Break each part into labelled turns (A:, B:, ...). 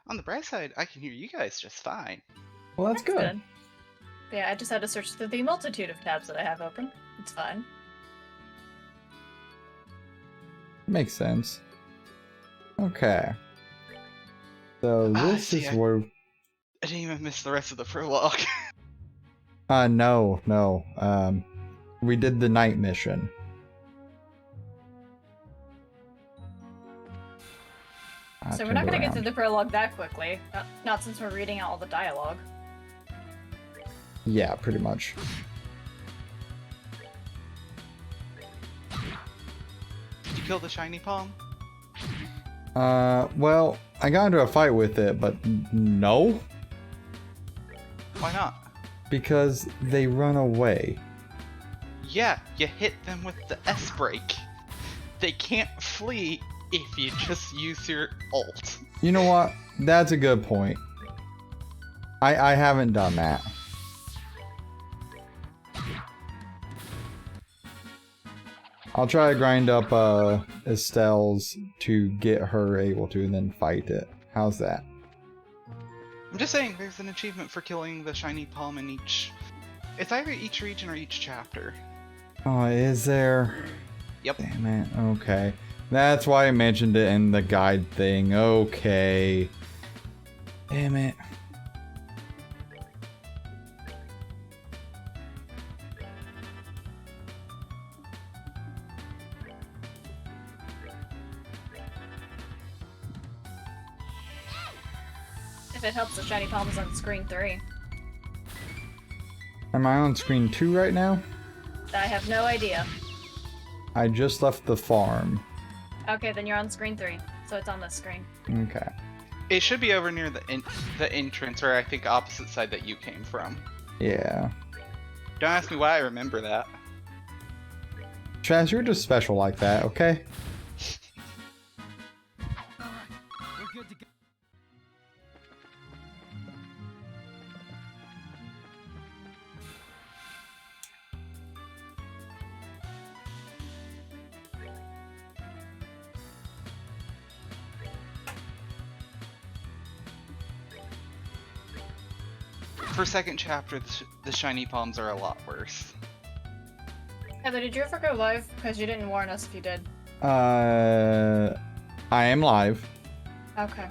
A: On the bright side, I can hear you guys just fine.
B: Well, that's good.
C: Yeah, I just had to search through the multitude of tabs that I have open. It's fine.
B: Makes sense. Okay. So this is where...
A: I didn't even miss the rest of the prologue.
B: No. We did the night mission.
C: So we're not going to get through the prologue that quickly. Not since we're reading out all the dialogue.
B: Yeah, pretty much.
A: Did you kill the shiny palm?
B: Well, I got into a fight with it, but no.
A: Why not?
B: Because they run away.
A: Yeah, you hit them with the S break. They can't flee if you just use your ult.
B: You know what? That's a good point. I haven't done that. I'll try to grind up Estelle's to get her able to and then fight it. How's that?
A: I'm just saying, there's an achievement for killing the shiny palm in each... It's either each region or each chapter.
B: Oh, is there?
A: Yep.
B: Damn it. Okay. That's why I mentioned it in the guide thing. Okay. Damn it.
C: If it helps, the shiny palm is on screen 3.
B: Am I on screen 2 right now?
C: I have no idea.
B: I just left the farm.
C: Okay, then you're on screen 3, so it's on this screen.
B: Okay.
A: It should be over near the entrance, or I think opposite side that you came from.
B: Yeah.
A: Don't ask me why I remember that.
B: Chaz, you're just special like that, okay?
A: For second chapter, the shiny palms are a lot worse.
C: Heather, did you ever go live? Because you didn't warn us if you did.
B: I am live.
C: Okay.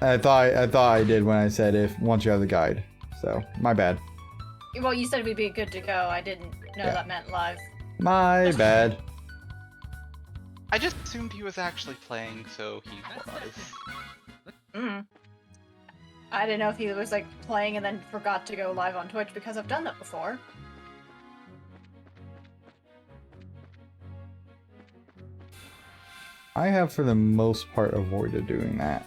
B: I thought I did when I said once you have the guide. So, my bad.
C: Well, you said we'd be good to go. I didn't know that meant live.
B: My bad.
A: I just assumed he was actually playing, so he was.
C: I didn't know if he was like playing and then forgot to go live on Twitch because I've done that before.
B: I have for the most part avoided doing that.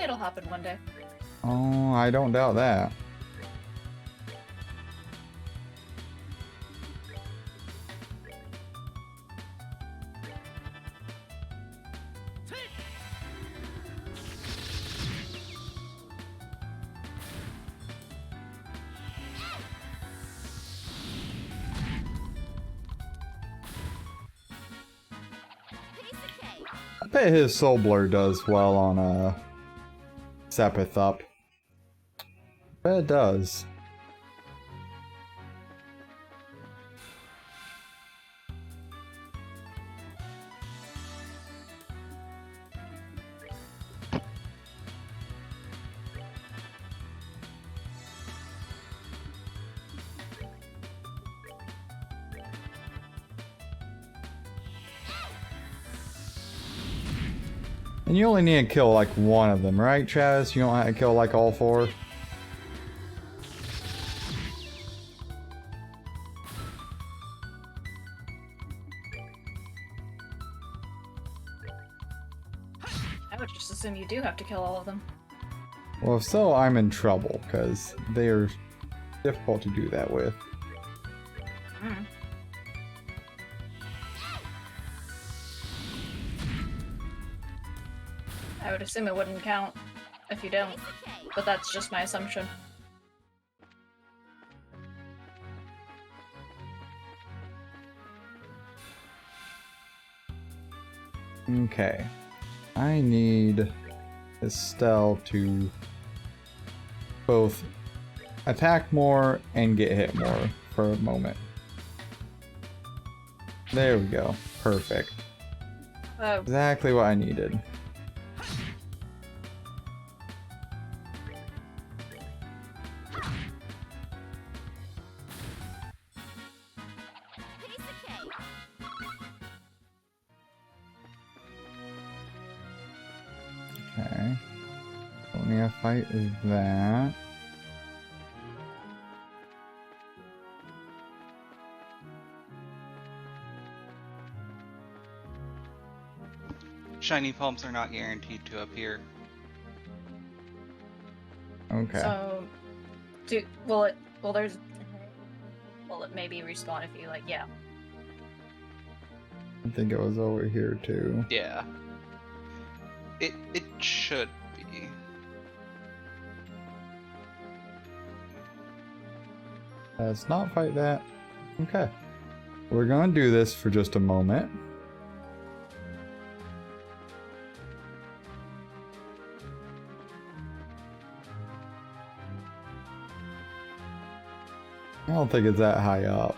C: It'll happen one day.
B: Oh, I don't doubt that. I bet his Soul Blur does well on Sepith up. I bet it does. And you only need to kill like one of them, right, Chaz? You don't have to kill like all 4?
C: I would just assume you do have to kill all of them.
B: Well, if so, I'm in trouble, because they are difficult to do that with.
C: I would assume it wouldn't count if you don't, but that's just my assumption.
B: Okay. I need Estelle to both attack more and get hit more for a moment. There we go. Perfect. Exactly what I needed. Okay. Only a fight with that.
A: Shiny palms are not guaranteed to appear.
B: Okay.
C: So, will it maybe respawn if you, like, yeah.
B: I think it was over here too.
A: Yeah. It should be.
B: Let's not fight that. Okay. We're gonna do this for just a moment. I don't think it's that high up.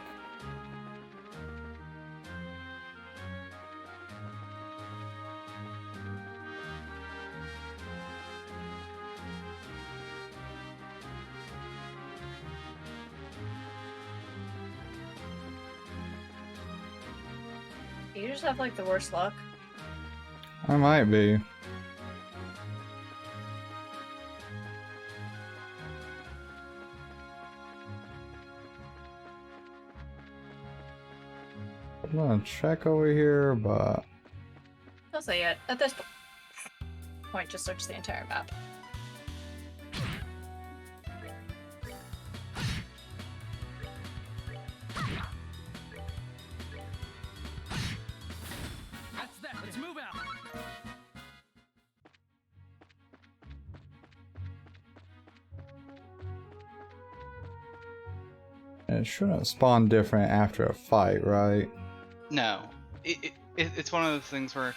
C: You just have, like, the worst luck.
B: I might be. I'm gonna check over here, but
C: I'll say it. At this point, just search the entire map.
D: That's that. Let's move out.
B: it shouldn't spawn different after a fight, right?
A: No. It's one of those things where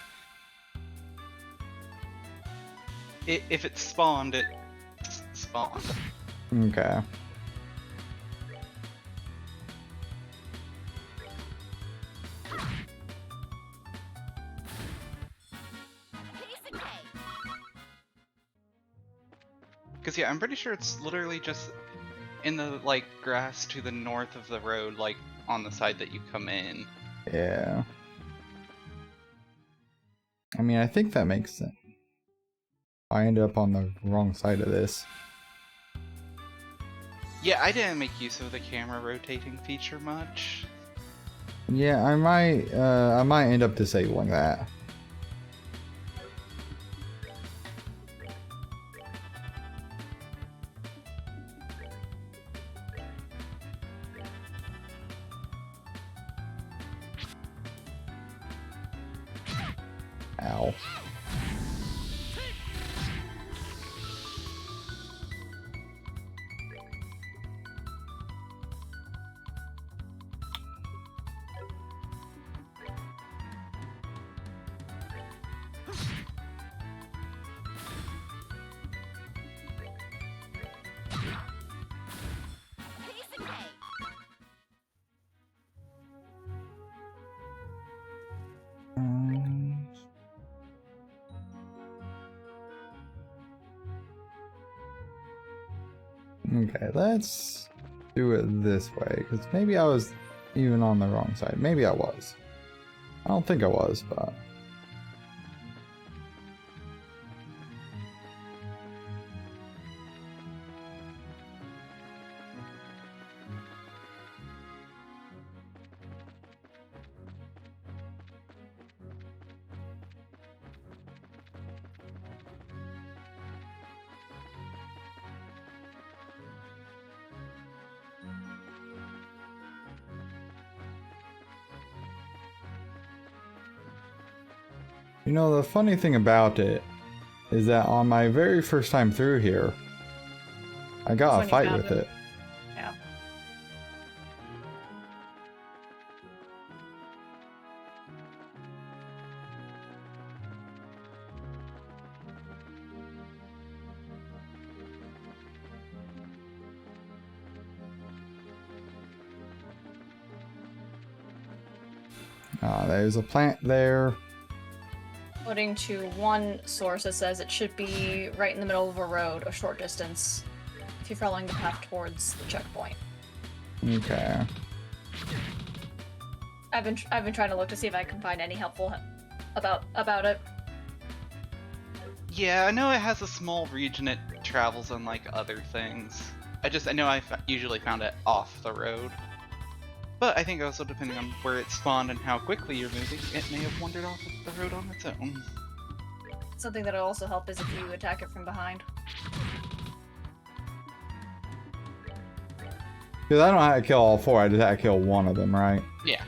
A: if it spawned, it spawned.
B: Okay.
A: Because yeah, I'm pretty sure it's literally just in the like grass to the north of the road, like on the side that you come in.
B: Yeah. I mean, I think that makes sense. I ended up on the wrong side of this.
A: Yeah, I didn't make use of the camera rotating feature much.
B: Yeah, I might end up disabling that. Ow. Okay, let's do it this way, because maybe I was even on the wrong side. Maybe I was. I don't think I was, but... You know, the funny thing about it is that on my very first time through here, I got a
C: When you
B: fight
C: found
B: with
C: him.
B: it.
C: Yeah.
B: There's a plant there.
C: According to one source, it says it should be right in the middle of a road, a short distance, if you're following the path towards the checkpoint.
B: Okay.
C: I've been trying to look to see if I can find any helpful about it.
A: Yeah, I know it has a small region it travels on like other things. I know I usually found it off the road. But I think also depending on where it spawned and how quickly you're moving, it may have wandered off of the road on its own.
C: Something that'll also help is if you attack it from behind.
B: Because I don't know how to kill all four, I just had to kill one of them, right?
A: Yeah.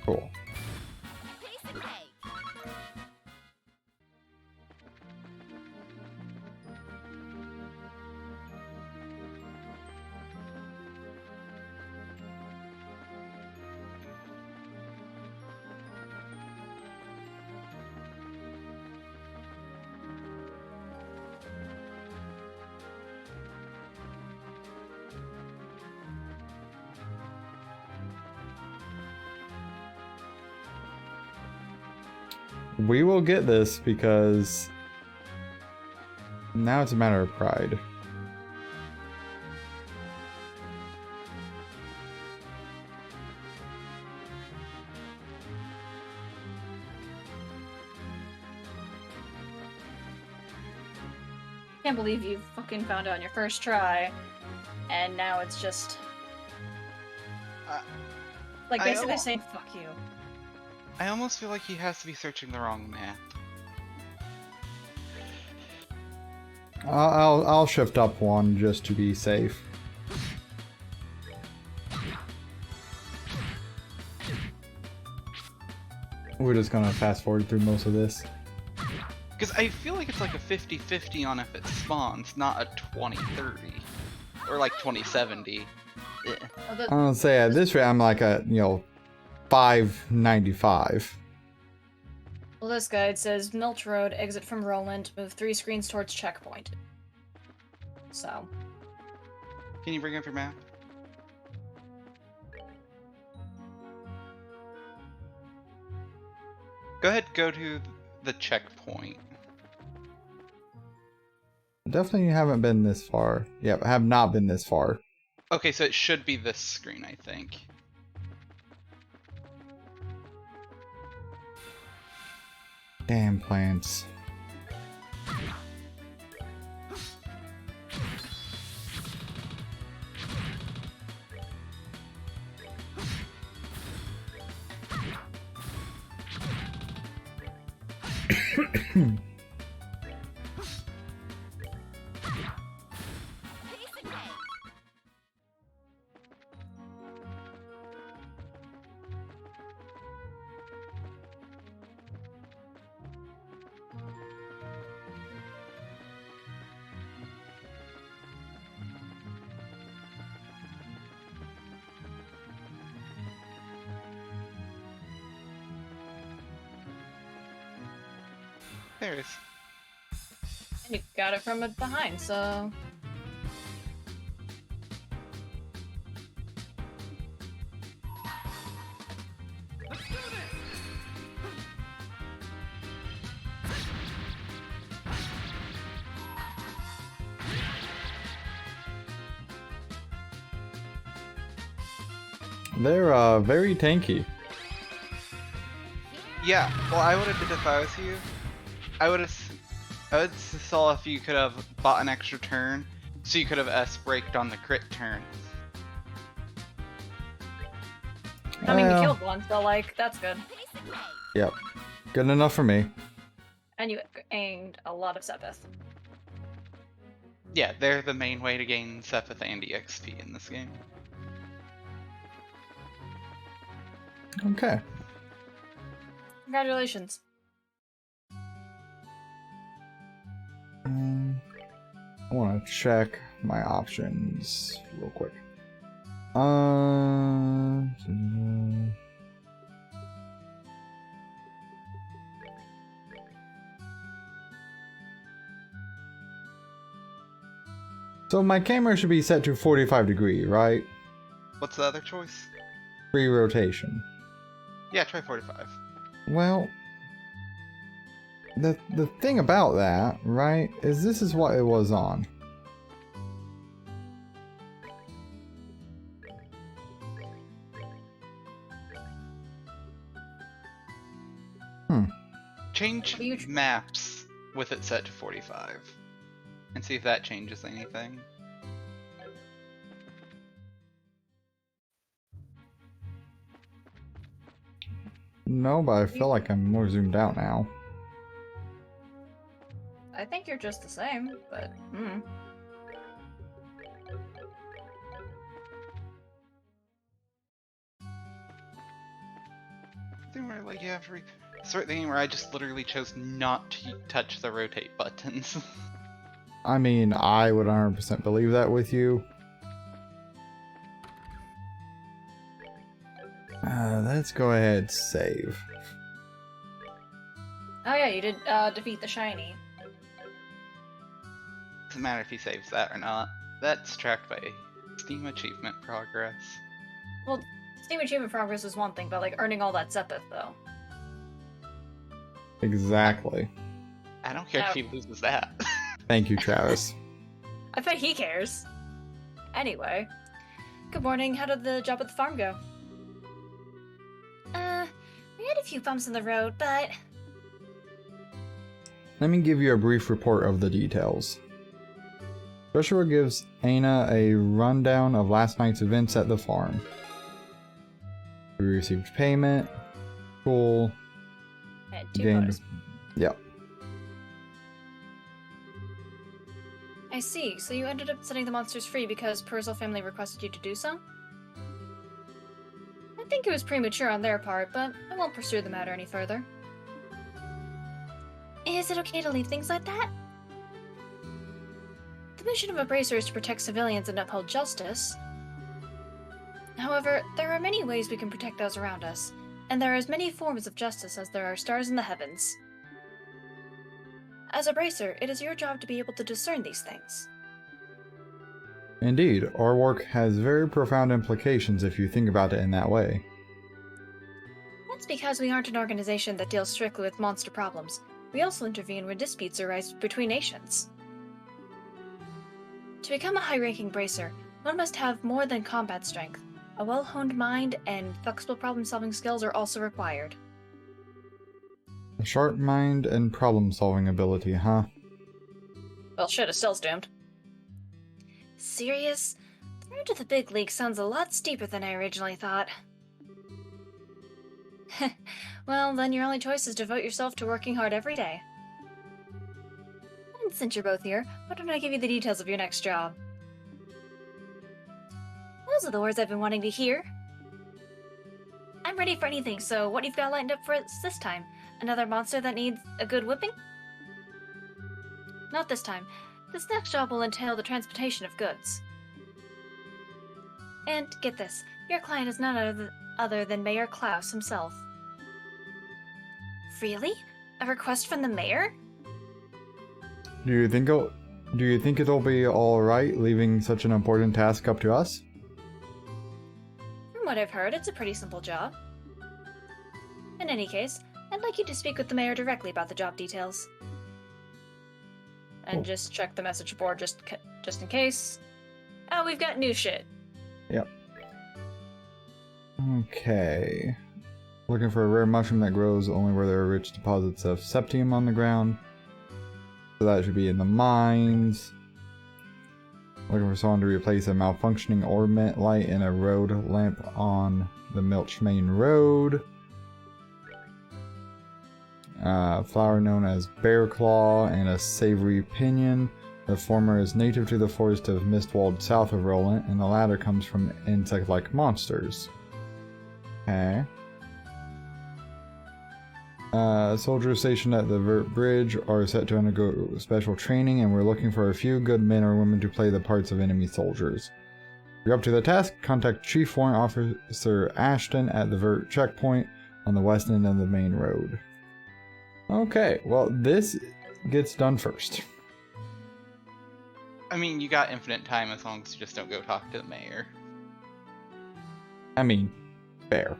B: Cool. We will get this because now it's a matter of pride.
C: Can't believe you fucking found it on your first try, and now it's just like basically saying fuck you.
A: I almost feel like he has to be searching the wrong map.
B: I'll shift up one just to be safe. We're just gonna fast forward through most of this.
A: Because I feel like it's like a 50-50 on if it spawns, not a 20-30. Or like 20-70.
C: Well,
B: I'm gonna say at this rate I'm like a 595.
C: Well, this guide says Milch Road, exit from Roland, move 3 screens towards checkpoint. So.
A: Can you bring up your map? Go ahead, go to the checkpoint.
B: Definitely haven't been this far. Yep, I have not been this far.
A: Okay, so it should be this screen, I think.
B: Damn plants.
A: There it is.
C: And you got it from behind, so.
D: Let's do this!
B: They're very tanky.
A: Yeah, well, I would have did if I was you. I would saw if you could have bought an extra turn, so you could have S-braked on the crit turn.
C: I mean, we
B: Well,
C: killed one, so, like, that's good.
B: Yep. Good enough for me.
C: And you aimed a lot of Sepith.
A: Yeah, they're the main way to gain Sepith and EXP in this game.
B: Okay.
C: Congratulations.
B: I want to check my options real quick. So my camera should be set to 45 degree, right?
A: What's the other choice?
B: Free rotation.
A: Yeah, try 45.
B: Well, the thing about that, right, is this is what it was on.
A: Change
C: What do you-
A: maps with it set to 45. And see if that changes anything.
B: No, but I feel like I'm more zoomed out now.
C: I think you're just the same, but
A: Thing where like you have to sort thing where I just literally chose not to touch the rotate buttons.
B: I mean, I would 100% believe that with you. Let's go ahead, save.
C: oh yeah, you did defeat the shiny.
A: Doesn't matter if he saves that or not. That's tracked by Steam achievement progress.
C: Well, Steam Achievement Progress is one thing, but like earning all that Zephyr though.
B: Exactly.
A: I don't care if he loses that.
B: Thank you, Travis.
C: I bet he cares. Anyway, good morning. How did the job at the farm go? We had a few bumps in the road, but
B: Let me give you a brief report of the details. Joshua gives Aina a rundown of last night's events at the farm. We received payment. Cool.
C: and two
B: Gained.
C: bonus.
B: Yep.
C: I see. So you ended up setting the monsters free because Purzel family requested you to do so? I think it was premature on their part, but I won't pursue the matter any further. Is it okay to leave things like that? The mission of a bracer is to protect civilians and uphold justice. However, there are many ways we can protect those around us, and there are as many forms of justice as there are stars in the heavens. As a bracer, it is your job to be able to discern these things.
B: Indeed, our work has very profound implications if you think about it in that way.
C: That's because we aren't an organization that deals strictly with monster problems. We also intervene when disputes arise between nations. To become a high-ranking bracer, one must have more than combat strength. A well-honed mind and flexible problem-solving skills are also required.
B: A sharp mind and problem-solving ability, huh?
C: Well, shit, Estelle's doomed. Serious? The road to the big league sounds a lot steeper than I originally thought. Well, then your only choice is to devote yourself to working hard every day. And since you're both here, why don't I give you the details of your next job? Those are the words I've been wanting to hear. I'm ready for anything, so what you've got lined up for us this time? Another monster that needs a good whipping? Not this time. This next job will entail the transportation of goods. And get this, your client is none other than Mayor Klaus himself. Really? A request from the mayor?
B: Do you think it'll be alright leaving such an important task up to us?
C: From what I've heard, it's a pretty simple job. In any case, I'd like you to speak with the mayor directly about the job details. And
B: Cool.
C: just check the message board just in case. Oh, we've got new shit.
B: Yep. Okay. Looking for a rare mushroom that grows only where there are rich deposits of septium on the ground. So that should be in the mines. Looking for someone to replace a malfunctioning ornament light in a road lamp on the Milch Main Road. Flower known as Bear Claw and a savory pinion. The former is native to the forest of Mistwald south of Roland, and the latter comes from insect-like monsters. Okay. Soldiers stationed at the Vert Bridge are set to undergo special training, and we're looking for a few good men or women to play the parts of enemy soldiers. If you're up to the task, contact Chief Warrant Officer Ashton at the Vert checkpoint on the west end of the main road. Okay, well, this gets done first.
A: I mean, you got infinite time as long as you just don't go talk to the mayor.
B: I mean, fair.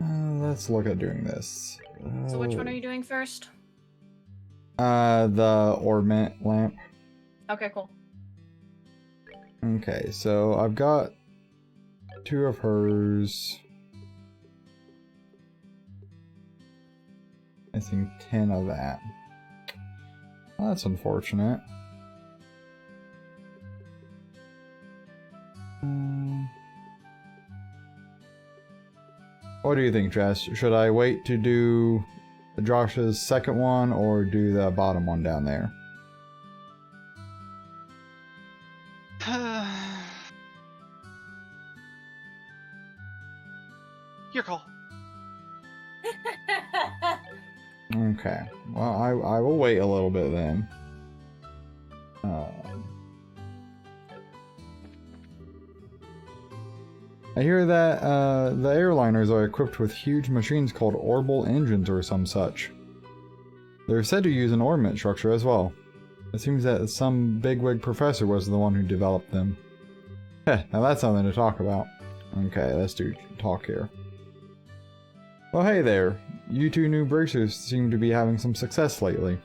B: Let's look at doing this.
C: So which one are you doing first?
B: The ornament lamp.
C: Okay, cool.
B: Okay, so I've got 2 of hers. Missing 10 of that. Well, that's unfortunate. What do you think, Jess? Should I wait to do Josh's second one or do the bottom one down there?
A: Your call.
B: Okay. Well, I will wait a little bit then. I hear that the airliners are equipped with huge machines called orbital engines or some such. They're said to use an orbit structure as well. It seems that some bigwig professor was the one who developed them. Heh, now that's something to talk about. Okay, let's do talk here. Well, hey there. You 2 new bracers seem to be having some success lately.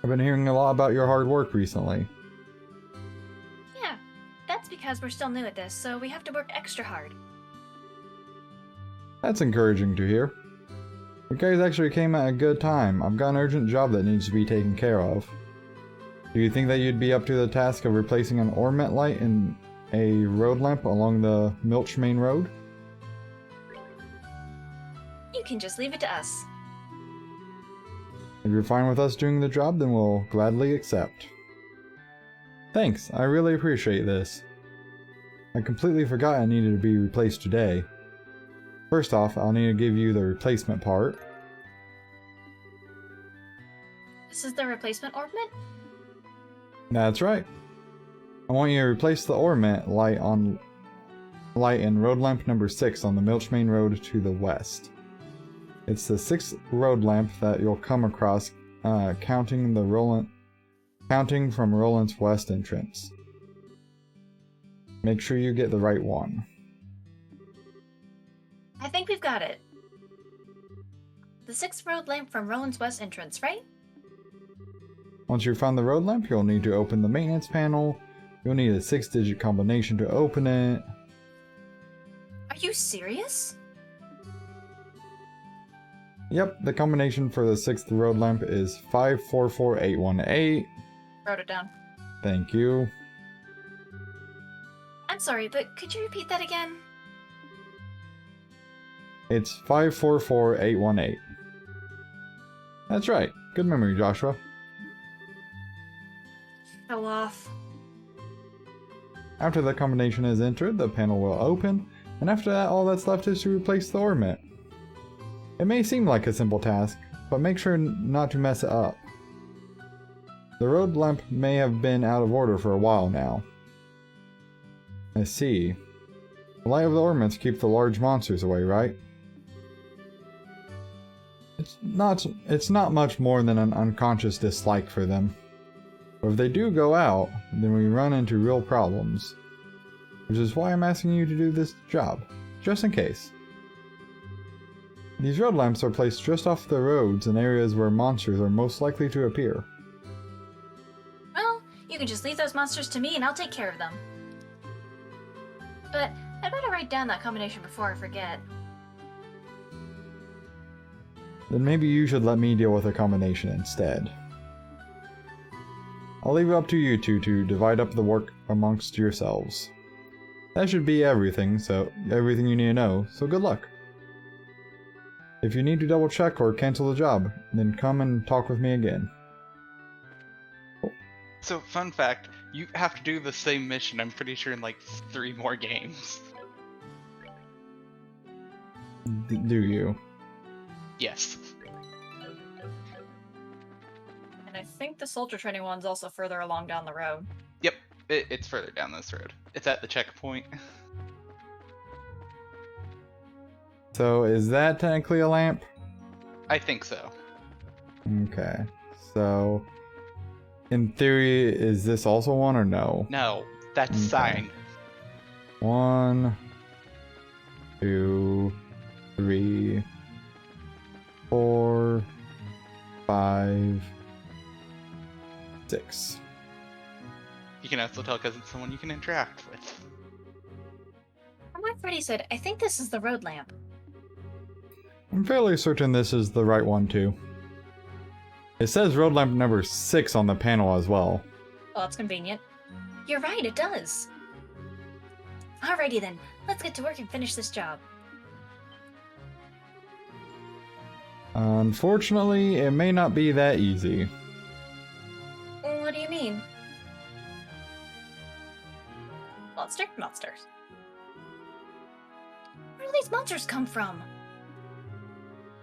B: I've been hearing a lot about your hard work recently.
E: Yeah, that's because we're still new at this, so we have to work extra hard.
B: That's encouraging to hear. You guys actually came at a good time. I've got an urgent job that needs to be taken care of. Do you think that you'd be up to the task of replacing an ornament light in a road lamp along the Milch Main Road?
E: You can just leave it to us.
B: If you're fine with us doing the job, then we'll gladly accept. Thanks, I really appreciate this. I completely forgot I needed to be replaced today. First off, I'll need to give you the replacement part.
E: This is the replacement ornament?
B: That's right. I want you to replace the ornament light in road lamp number 6 on the Milch Main Road to the west. It's the 6th road lamp that you'll come across counting from Roland's west entrance. Make sure you get the right one.
E: I think we've got it. The 6th road lamp from Roland's west entrance, right?
B: Once you've found the road lamp, you'll need to open the maintenance panel. You'll need a 6-digit combination to open it.
E: Are you serious?
B: Yep, the combination for the 6th road lamp is 544818.
C: Wrote it down.
B: Thank you.
E: I'm sorry, but could you repeat that again?
B: It's 544818. That's right. Good memory, Joshua.
E: Fell off.
B: After the combination is entered, the panel will open, and after that, all that's left is to replace the ornament. It may seem like a simple task, but make sure not to mess it up. The road lamp may have been out of order for a while now. I see. The light of the ornaments keep the large monsters away, right? It's not much more than an unconscious dislike for them. But if they do go out, then we run into real problems. Which is why I'm asking you to do this job, just in case. These road lamps are placed just off the roads in areas where monsters are most likely to appear.
E: Well, you can just leave those monsters to me and I'll take care of them. But I'd better write down that combination before I forget.
B: Then maybe you should let me deal with the combination instead. I'll leave it up to you two to divide up the work amongst yourselves. That should be everything you need to know, so good luck. If you need to double check or cancel the job, then come and talk with me again.
A: So, fun fact, you have to do the same mission, I'm pretty sure, in like 3 more games.
B: Do you?
A: Yes.
C: And I think the soldier training one's also further along down the road.
A: Yep, it's further down this road. It's at the checkpoint.
B: So, is that technically a lamp?
A: I think so.
B: Okay. So, in theory, is this also one or no?
A: No, that's
B: Okay.
A: sign.
B: 1, 2, 3, 4, 5, 6.
A: You can also tell because it's someone you can interact with.
E: From what Freddy said, I think this is the road lamp.
B: I'm fairly certain this is the right one too. It says road lamp number 6 on the panel as well.
C: Well, that's convenient.
E: You're right, it does. Alrighty then, let's get to work and finish this job.
B: Unfortunately, it may not be that easy.
C: What do you mean? Monsters.
E: Where do these monsters come from?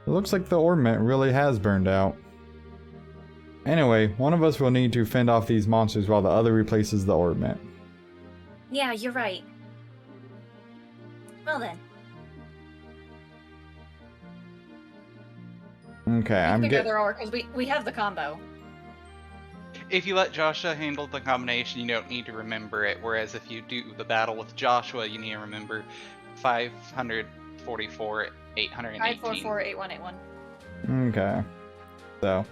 B: It looks like the orbment really has burned out. Anyway, one of us will need to fend off these monsters while the other replaces the orbment.
E: Yeah, you're right. Well then,
B: Okay, I'm getting.
C: Together, or because we have the combo.
A: If you let Joshua handle the combination, you don't need to remember it. Whereas if you do the battle with Joshua, you need to remember 544, 818.
C: 544 8181.
B: Okay. So,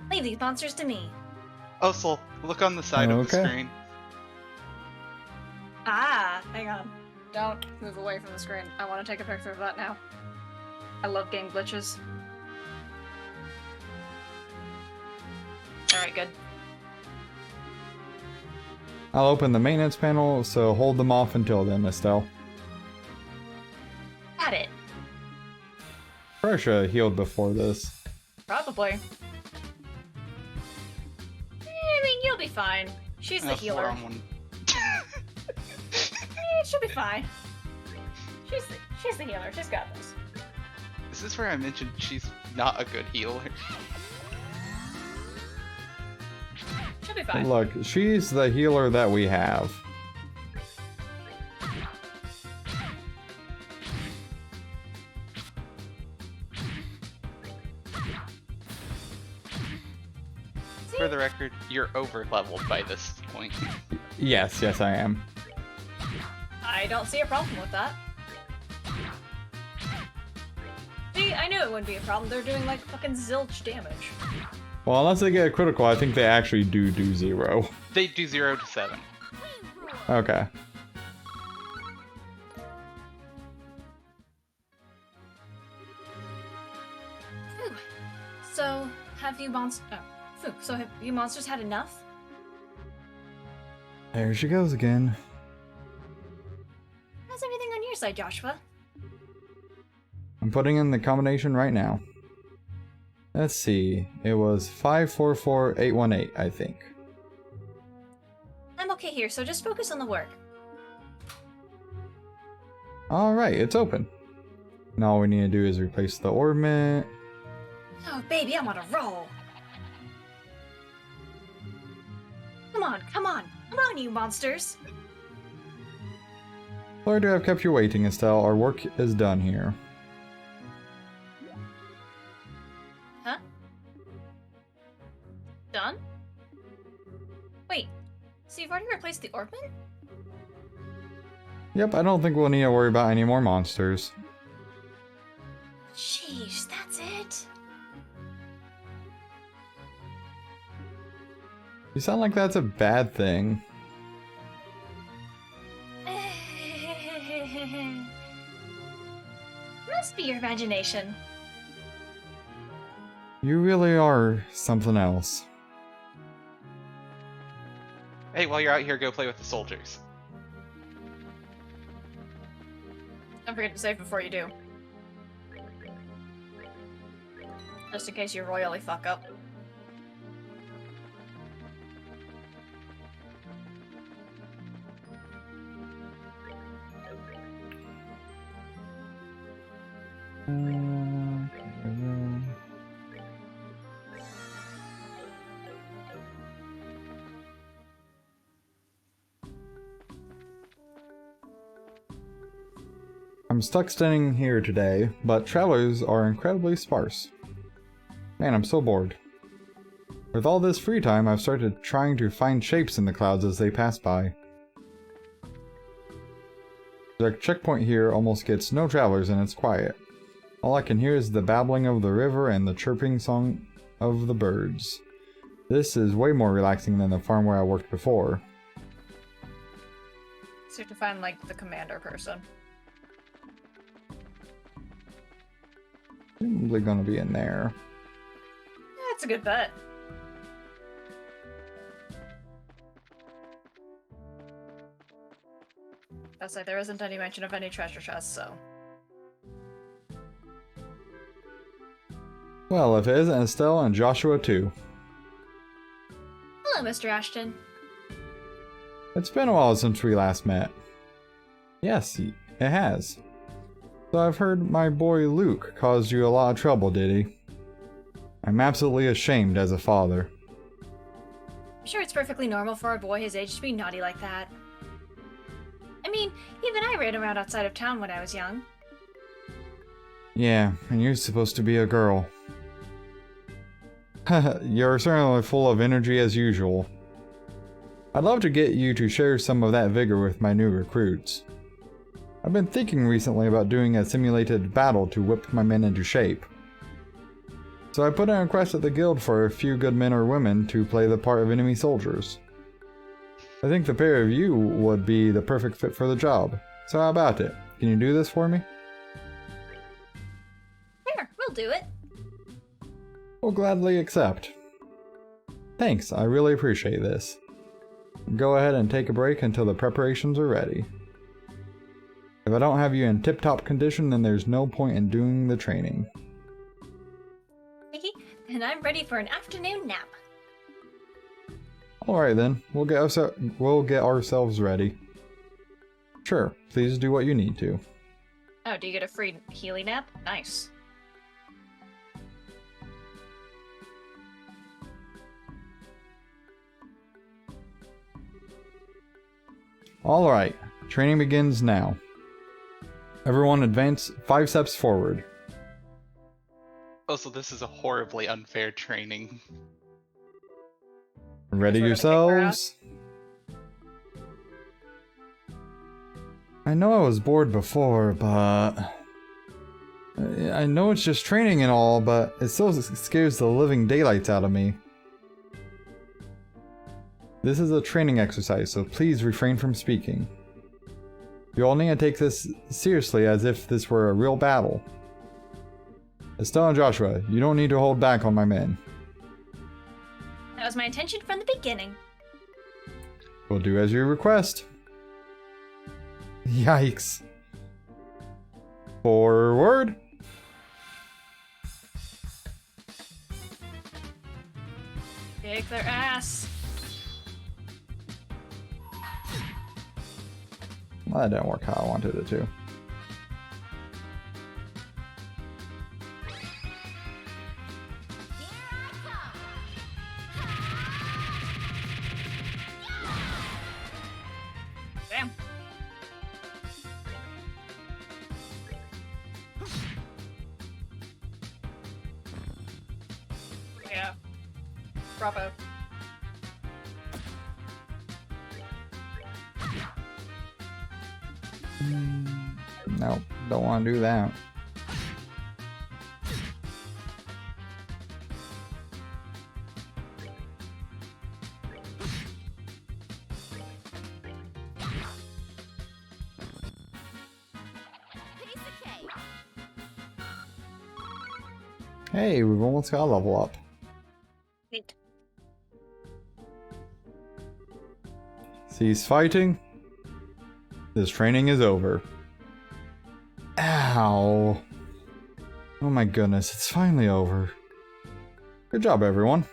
E: leave these monsters to me.
A: Oh, Sol, look on the side of the
B: Okay.
A: screen.
C: Ah, hang on. Don't move away from the screen. I want to take a picture of that now. I love game glitches. Alright, good.
B: I'll open the maintenance panel, so hold them off until then, Estelle.
E: Got it.
B: Prussia healed before this.
C: Probably. I mean, you'll be fine. She's the healer.
A: 4-on-1.
C: She'll be fine. She's the healer. She's got this.
A: Is this where I mentioned she's not a good healer?
C: She'll be fine.
B: Look, she's the healer that we have.
A: For the record, you're over leveled by this point.
B: Yes, I am.
C: I don't see a problem with that. See, I knew it wouldn't be a problem. They're doing like fucking zilch damage.
B: Well, unless they get a critical, I think they actually do 0.
A: They do 0 to 7.
B: Okay.
E: Phew. So, have you monsters had enough?
B: There she goes again.
E: How's everything on your side, Joshua?
B: I'm putting in the combination right now. Let's see. It was 544818, I think.
E: I'm okay here, so just focus on the work.
B: Alright, it's open. Now all we need to do is replace the orbment.
E: Oh, baby, I'm on a roll. Come on, you monsters.
B: Sorry to have kept you waiting, Estelle. Our work is done here.
C: Huh? Done? Wait, so you've already replaced the orbment?
B: Yep, I don't think we'll need to worry about any more monsters.
E: Sheesh, that's it?
B: You sound like that's a bad thing.
E: Must be your imagination.
B: You really are something else.
A: Hey, while you're out here, go play with the soldiers.
C: Don't forget to save before you do. Just in case you royally fuck up.
B: I'm stuck standing here today, but travelers are incredibly sparse. Man, I'm so bored. With all this free time, I've started trying to find shapes in the clouds as they pass by. The checkpoint here almost gets no travelers and it's quiet. All I can hear is the babbling of the river and the chirping song of the birds. This is way more relaxing than the farm where I worked before.
C: So you have to find, like, the commander person.
B: Probably gonna be in there.
C: That's a good bet. That's like, there isn't any mention of any treasure chests, so.
B: Well, if it isn't Estelle and Joshua too.
E: Hello, Mr. Ashton.
B: It's been a while since we last met. Yes, it has. So I've heard my boy Luke caused you a lot of trouble, did he? I'm absolutely ashamed as a father.
E: I'm sure it's perfectly normal for a boy his age to be naughty like that. I mean, even I ran around outside of town when I was young.
B: Yeah, and you're supposed to be a girl. You're certainly full of energy as usual. I'd love to get you to share some of that vigor with my new recruits. I've been thinking recently about doing a simulated battle to whip my men into shape. So I put in a request at the guild for a few good men or women to play the part of enemy soldiers. I think the pair of you would be the perfect fit for the job. So how about it? Can you do this for me?
E: Sure, we'll do it.
B: We'll gladly accept. Thanks, I really appreciate this. Go ahead and take a break until the preparations are ready. If I don't have you in tip-top condition, then there's no point in doing the training.
E: And I'm ready for an afternoon nap.
B: Alright then, we'll get ourselves ready. Sure, please do what you need to.
C: Oh, do you get a free Healy nap? Nice.
B: Alright, training begins now. Everyone advance 5 steps forward.
A: Also, this is a horribly unfair training.
B: Ready
C: We're gonna kick their
B: yourselves? I know I was bored before, but... I know it's just training and all, but it still scares the living daylights out of me. This is a training exercise, so please refrain from speaking. You all need to take this seriously as if this were a real battle. Estelle and Joshua, you don't need to hold back on my men.
E: That was my intention from the beginning.
B: We'll do as you request. Yikes. Forward.
C: Kick their ass.
B: Well, that didn't work how I wanted it to.
C: Damn. Yeah. Bravo.
B: Nope, don't want to do that. Hey, we've almost got a level up.
C: Neat.
B: Cease fighting. This training is over. Ow. Oh my goodness, it's finally over. Good job, everyone.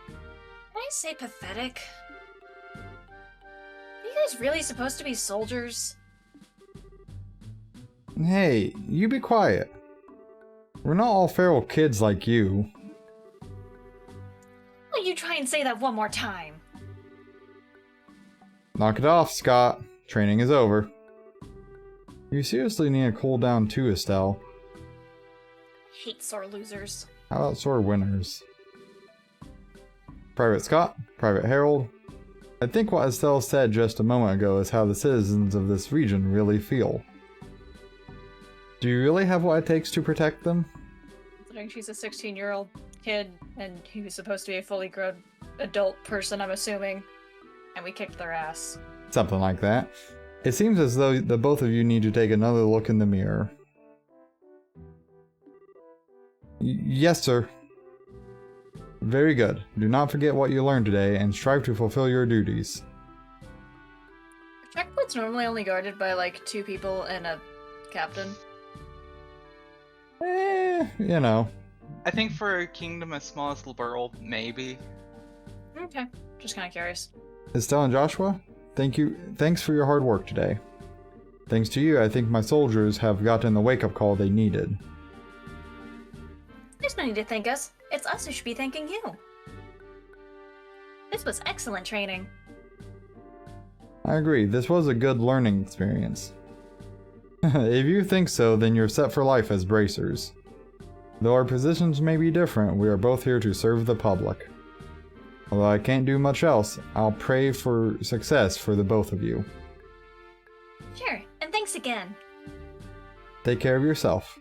E: Can I say pathetic? Are you guys really supposed to be soldiers?
B: Hey, you be quiet. We're not all feral kids like you.
E: Will you try and say that one more time?
B: Knock it off, Scott. Training is over. You seriously need to cool down too, Estelle.
E: Hate sore losers.
B: How about sore winners? Private Scott, Private Harold, I think what Estelle said just a moment ago is how the citizens of this region really feel. Do you really have what it takes to protect them?
C: Considering she's a 16-year-old kid, and he was supposed to be a fully grown adult person, I'm assuming, and we kicked their ass.
B: Something like that. It seems as though the both of you need to take another look in the mirror. Yes, sir. Very good. Do not forget what you learned today and strive to fulfill your duties.
C: Are checkpoints normally only guarded by like 2 people and a captain?
B: You know.
A: I think for a kingdom as small as Liberl, maybe.
C: Okay, just kind of curious.
B: Estelle and Joshua, thanks for your hard work today. Thanks to you, I think my soldiers have gotten the wake-up call they needed.
E: There's no need to thank us. It's us who should be thanking you. This was excellent training.
B: I agree, this was a good learning experience. If you think so, then you're set for life as bracers. Though our positions may be different, we are both here to serve the public. Although I can't do much else, I'll pray for success for the both of you.
E: Sure, and thanks again.
B: Take care of yourself.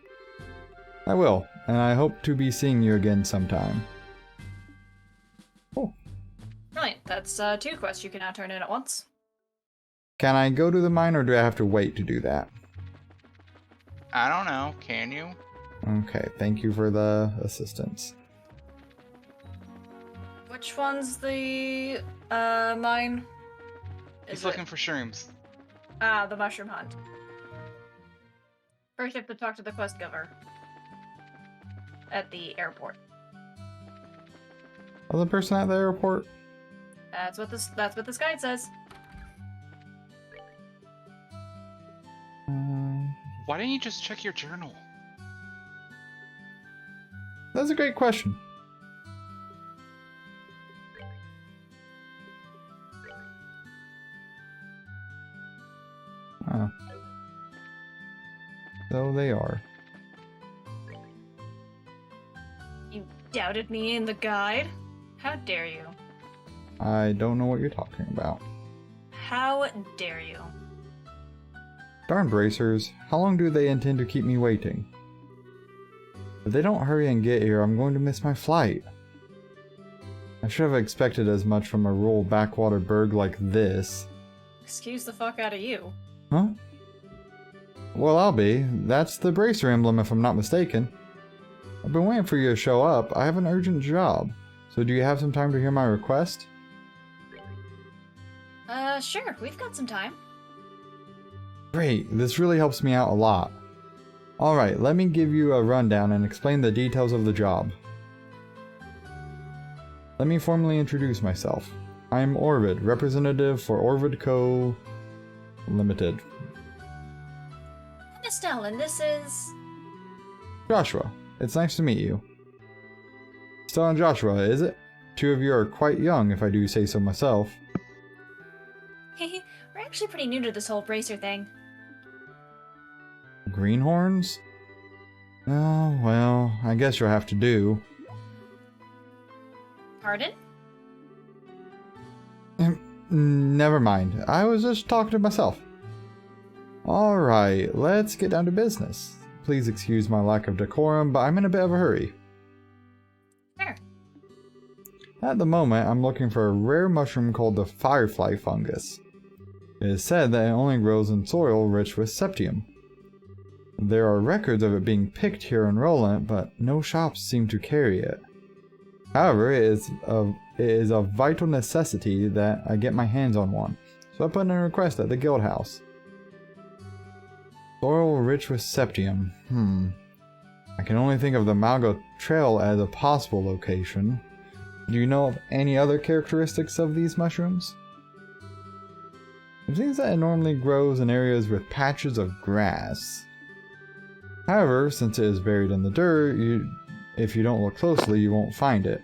B: I will, and I hope to be seeing you again sometime. Cool.
C: Brilliant, that's 2 quests you can now turn in at once.
B: Can I go to the mine or do I have to wait to do that?
A: I don't know, can you?
B: Okay, thank you for the assistance.
C: Which one's the mine?
A: He's looking for shrooms.
C: Ah, the mushroom hunt. First you have to talk to the quest giver. At the airport.
B: Other person at the airport?
C: That's what this guide says.
A: Why didn't you just check your journal?
B: That's a great question. Oh. So they are.
C: You doubted me in the guide? How dare you?
B: I don't know what you're talking about.
C: How dare you?
B: Darn bracers, how long do they intend to keep me waiting? If they don't hurry and get here, I'm going to miss my flight. I should have expected as much from a rural backwater burg like this.
C: Excuse the fuck out of you.
B: Huh? Well, I'll be. That's the bracer emblem if I'm not mistaken. I've been waiting for you to show up. I have an urgent job. So do you have some time to hear my request?
C: Sure, we've got some time.
B: Great, this really helps me out a lot. Alright, let me give you a rundown and explain the details of the job. Let me formally introduce myself. I'm Orvid, representative for Orvid Co. Limited.
E: Estelle, and this is...
B: Joshua, it's nice to meet you. Estelle and Joshua, is it? 2 of you are quite young, if I do say so myself.
E: We're actually pretty new to this whole bracer thing.
B: Greenhorns? Oh, well, I guess you'll have to do.
E: Pardon?
B: Never mind. I was just talking to myself. Alright, let's get down to business. Please excuse my lack of decorum, but I'm in a bit of a hurry.
E: Sure.
B: At the moment, I'm looking for a rare mushroom called the firefly fungus. It is said that it only grows in soil rich with septium. There are records of it being picked here in Roland, but no shops seem to carry it. However, it is of vital necessity that I get my hands on one, so I put in a request at the guild house. Soil rich with septium. I can only think of the Malgo Trail as a possible location. Do you know of any other characteristics of these mushrooms? It seems that it normally grows in areas with patches of grass. However, since it is buried in the dirt, if you don't look closely, you won't find it.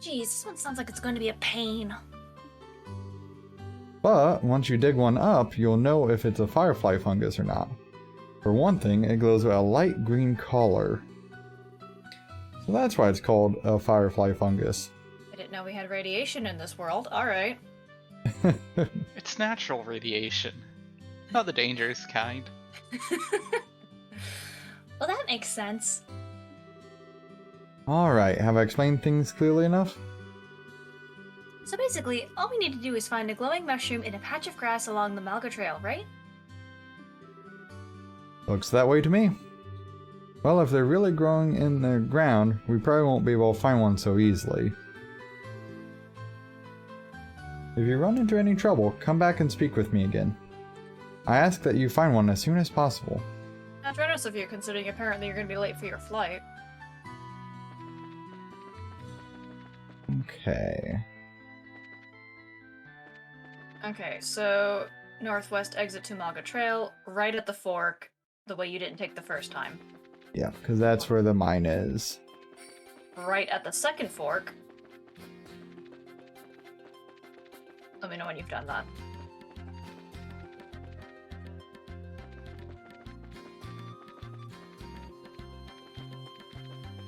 E: Geez, this one sounds like it's going to be a pain.
B: But once you dig one up, you'll know if it's a firefly fungus or not. For one thing, it glows with a light green color. So that's why it's called a firefly fungus.
C: I didn't know we had radiation in this world. Alright.
A: It's natural radiation. Not the dangerous kind.
E: Well, that makes sense.
B: Alright, have I explained things clearly enough?
E: So basically, all we need to do is find a glowing mushroom in a patch of grass along the Malga Trail, right?
B: Looks that way to me. Well, if they're really growing in the ground, we probably won't be able to find one so easily. If you run into any trouble, come back and speak with me again. I ask that you find one as soon as possible.
C: Not generous of you, considering apparently you're gonna be late for your flight.
B: Okay.
C: Okay, so northwest exit to Malga Trail, right at the fork, the way you didn't take the first time.
B: Yeah, because that's where the mine is.
C: Right at the second fork. Let me know when you've done that.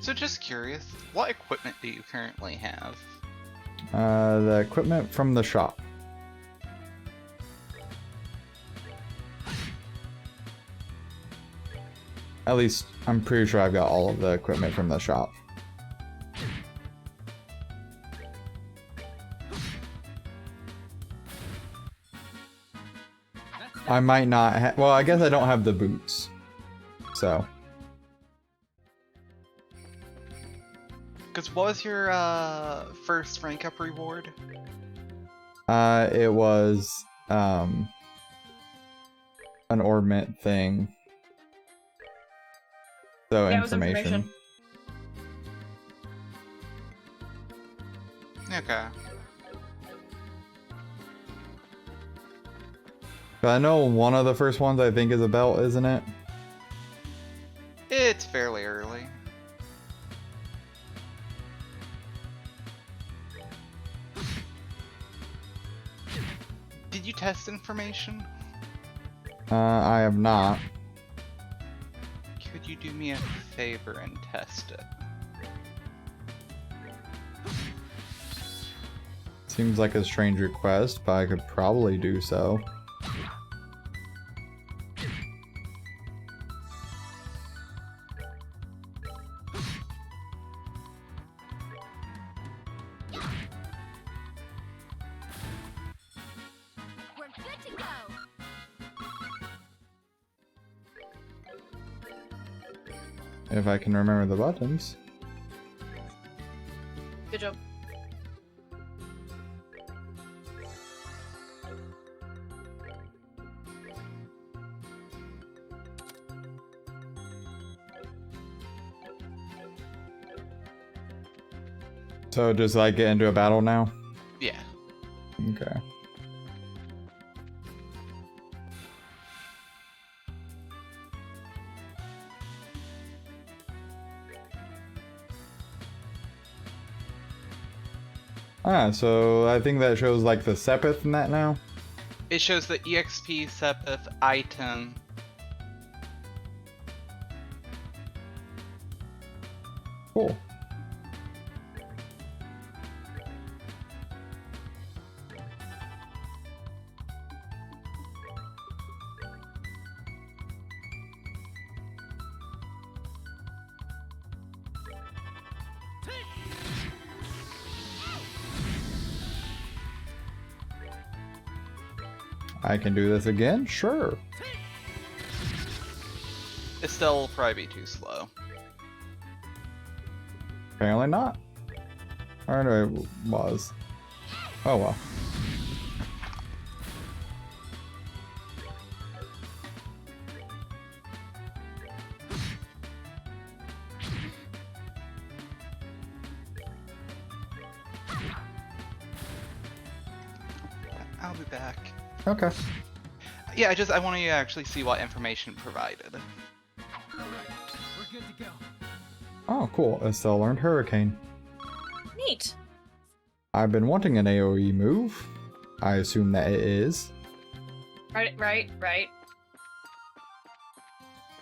A: So just curious, what equipment do you currently have?
B: The equipment from the shop. At least, I'm pretty sure I've got all of the equipment from the shop. I might not have... Well, I guess I don't have the boots. So...
A: Because what was your first rank up reward?
B: It was, an orbment thing. So,
C: Yeah, it was
B: information.
A: Okay.
B: But I know one of the first ones I think is a belt, isn't it?
A: It's fairly early. Did you test information?
B: I have not.
A: Could you do me a favor and test it?
B: Seems like a strange request, but I could probably do so.
E: We're good to go.
B: If I can remember the buttons.
C: Good job.
B: So just like get into a battle now?
A: Yeah.
B: Okay. Ah, so I think that shows like the Sepith in that now?
A: It shows the EXP Sepith item.
B: Cool. I can do this again? Sure.
A: Estelle will probably be too slow.
B: Apparently not. Or no, it was. Oh well.
A: I'll be back.
B: Okay.
A: Yeah, I want to actually see what information provided.
D: Alright, we're good to go.
B: Oh, cool. Estelle learned Hurricane.
C: Neat.
B: I've been wanting an AoE move. I assume that it is.
C: Right.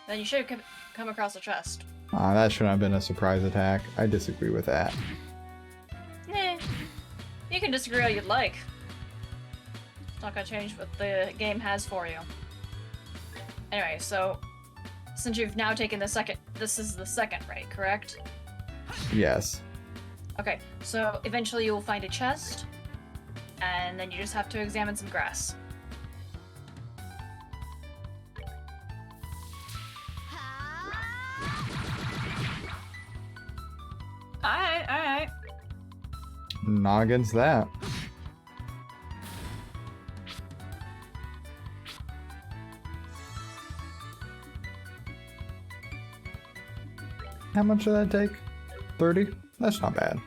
C: Then you should have come across a chest.
B: Ah, that shouldn't have been a surprise attack. I disagree with that.
C: Eh, can disagree all you'd like. It's not gonna change what the game has for you. Anyway, so since you've now taken the second, this is the second raid, correct?
B: Yes.
C: Okay, so eventually you will find a chest, and then you just have to examine some grass. Alright.
B: Not against that. How much did that take? 30? That's not bad.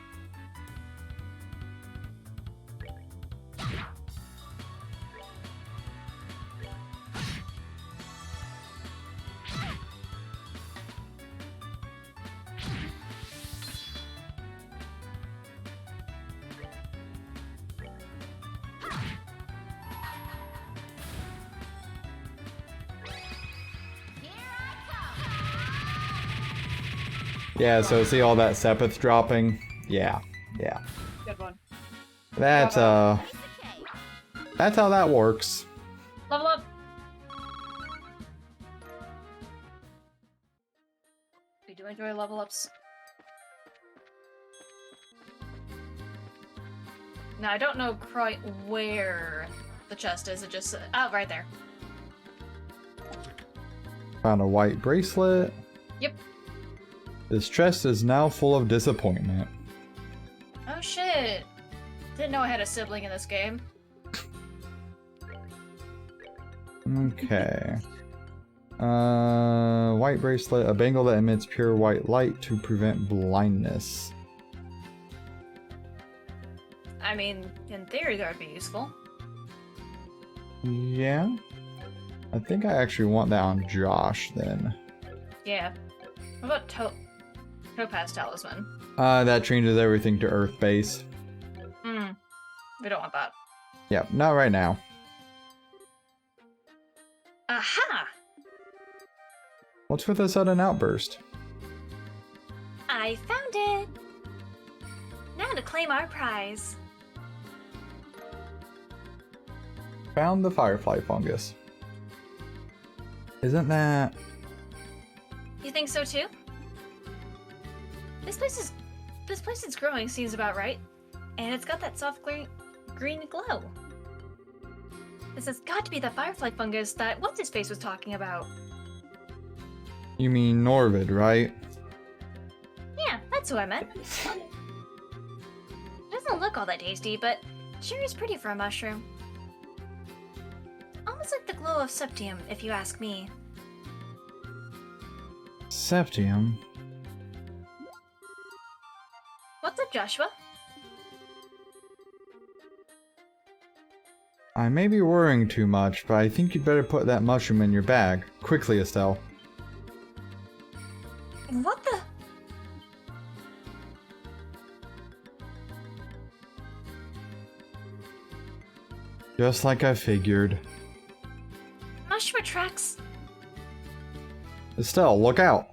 B: Yeah, so see all that Sepith dropping? Yeah.
C: Good one.
B: That's how that works.
C: Level up! We do enjoy level ups. Now, I don't know quite where the chest is. It just... Oh, right there.
B: Found a white bracelet.
C: Yep.
B: This chest is now full of disappointment.
C: Oh, shit. Didn't know I had a sibling in this game.
B: Okay. White bracelet, a bangle that emits pure white light to prevent blindness.
C: I mean, in theory that would be useful.
B: Yeah. I think I actually want that on Josh then.
C: Yeah. What about Topaz Talisman?
B: That changes everything to Earth base.
C: We don't want that.
B: Yep, not right now.
E: Aha!
B: What's with the sudden outburst?
E: I found it! Now to claim our prize.
B: Found the firefly fungus. Isn't that...
E: You think so too? This place it's growing seems about right. And it's got that soft green glow. This has got to be the firefly fungus that what's-his-face was talking about.
B: You mean Norvid, right?
E: Yeah, that's who I meant. Doesn't look all that tasty, but sure is pretty for a mushroom. Almost like the glow of Septium, if you ask me.
B: Septium?
E: What's up, Joshua?
B: I may be worrying too much, but I think you'd better put that mushroom in your bag. Quickly, Estelle.
E: What the?
B: Just like I figured.
E: Mushroom tracks.
B: Estelle, look out!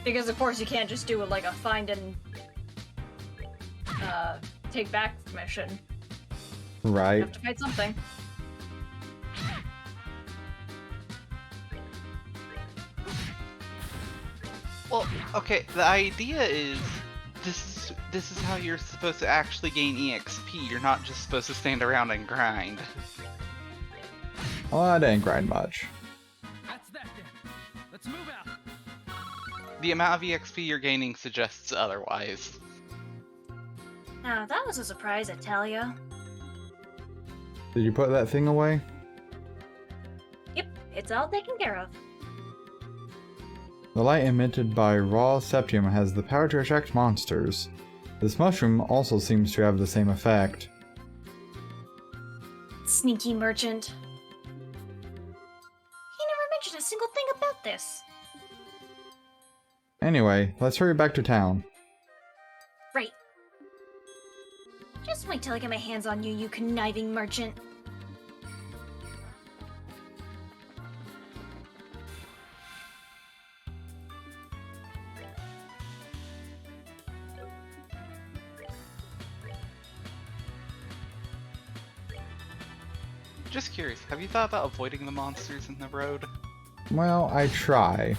C: Because of course you can't just do like a find and take back mission. You
B: Right.
C: have to fight something.
A: Well, okay, the idea is this is how you're supposed to actually gain EXP. You're not just supposed to stand around and grind.
B: Well, I didn't grind much.
D: That's that then. Let's move out.
A: The amount of EXP you're gaining suggests otherwise.
E: Now, that was a surprise, I tell ya.
B: Did you put that thing away?
E: Yep, it's all taken care of.
B: The light emitted by raw septium has the power to attract monsters. This mushroom also seems to have the same effect.
E: Sneaky merchant. He never mentioned a single thing about this.
B: Anyway, let's hurry back to town.
E: Right. Just wait till I get my hands on you, you conniving merchant.
A: Just curious, have you thought about avoiding the monsters in the road?
B: Well, I try.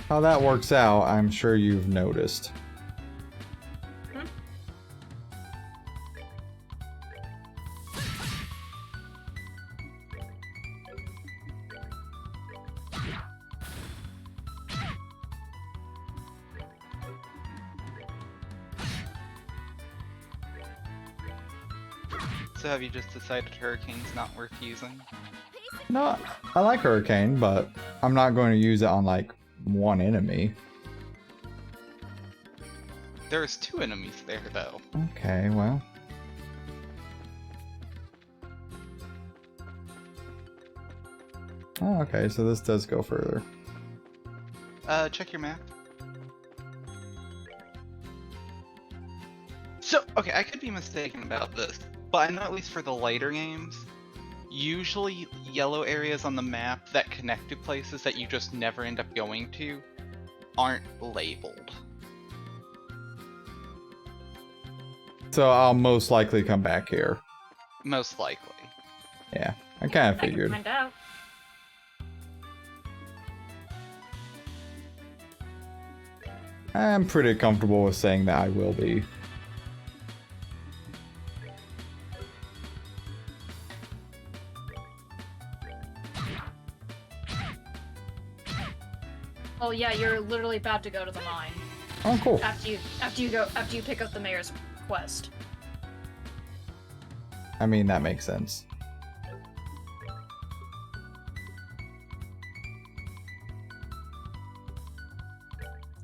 B: How that works out, I'm sure you've noticed.
A: So have you just decided Hurricane's not worth using?
B: No, I like Hurricane, but I'm not going to use it on like one enemy.
A: There's 2 enemies there, though.
B: Okay, well. Oh, okay, so this does go further.
A: Check your map. So, okay, I could be mistaken about this, but I know at least for the later games, usually yellow areas on the map that connect to places that you just never end up going to aren't labeled.
B: So I'll most likely come back here.
A: Most likely.
B: Yeah, I kind of
C: I can
B: figured.
C: find out.
B: I'm pretty comfortable with saying that I will be.
C: Oh yeah, you're literally about to go to the mine.
B: Oh, cool.
C: After you pick up the mayor's quest.
B: I mean, that makes sense.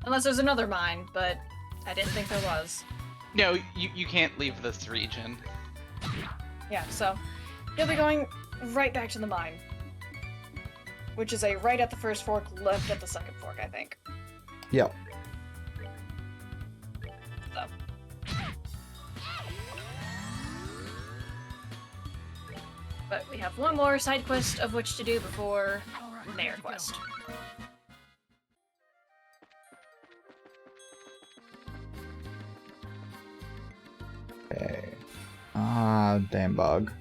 C: Unless there's another mine, but I didn't think there was.
A: No, you can't leave this region.
C: Yeah, so you'll be going right back to the mine. Which is a right at the first fork, left at the second fork, I think.
B: Yep.
C: So. But we have one more side quest of which to do before mayor quest.
B: Okay. Ah, damn bug.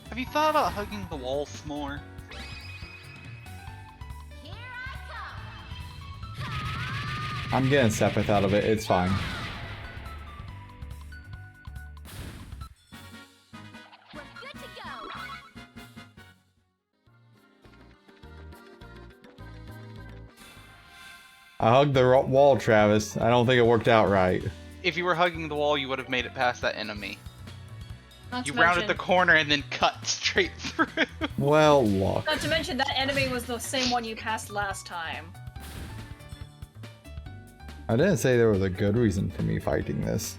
A: Have you thought about hugging the walls more?
B: I'm getting Sepith out of it, it's fine.
E: We're good to go.
B: I hugged the wall, Travis. I don't think it worked out right.
A: If you were hugging the wall, you would have made it past that enemy.
C: Not
A: You
C: to
A: rounded the
C: mention-
A: corner and then cut straight through.
B: Well, look.
C: Not to mention that enemy was the same one you passed last time.
B: I didn't say there was a good reason for me fighting this.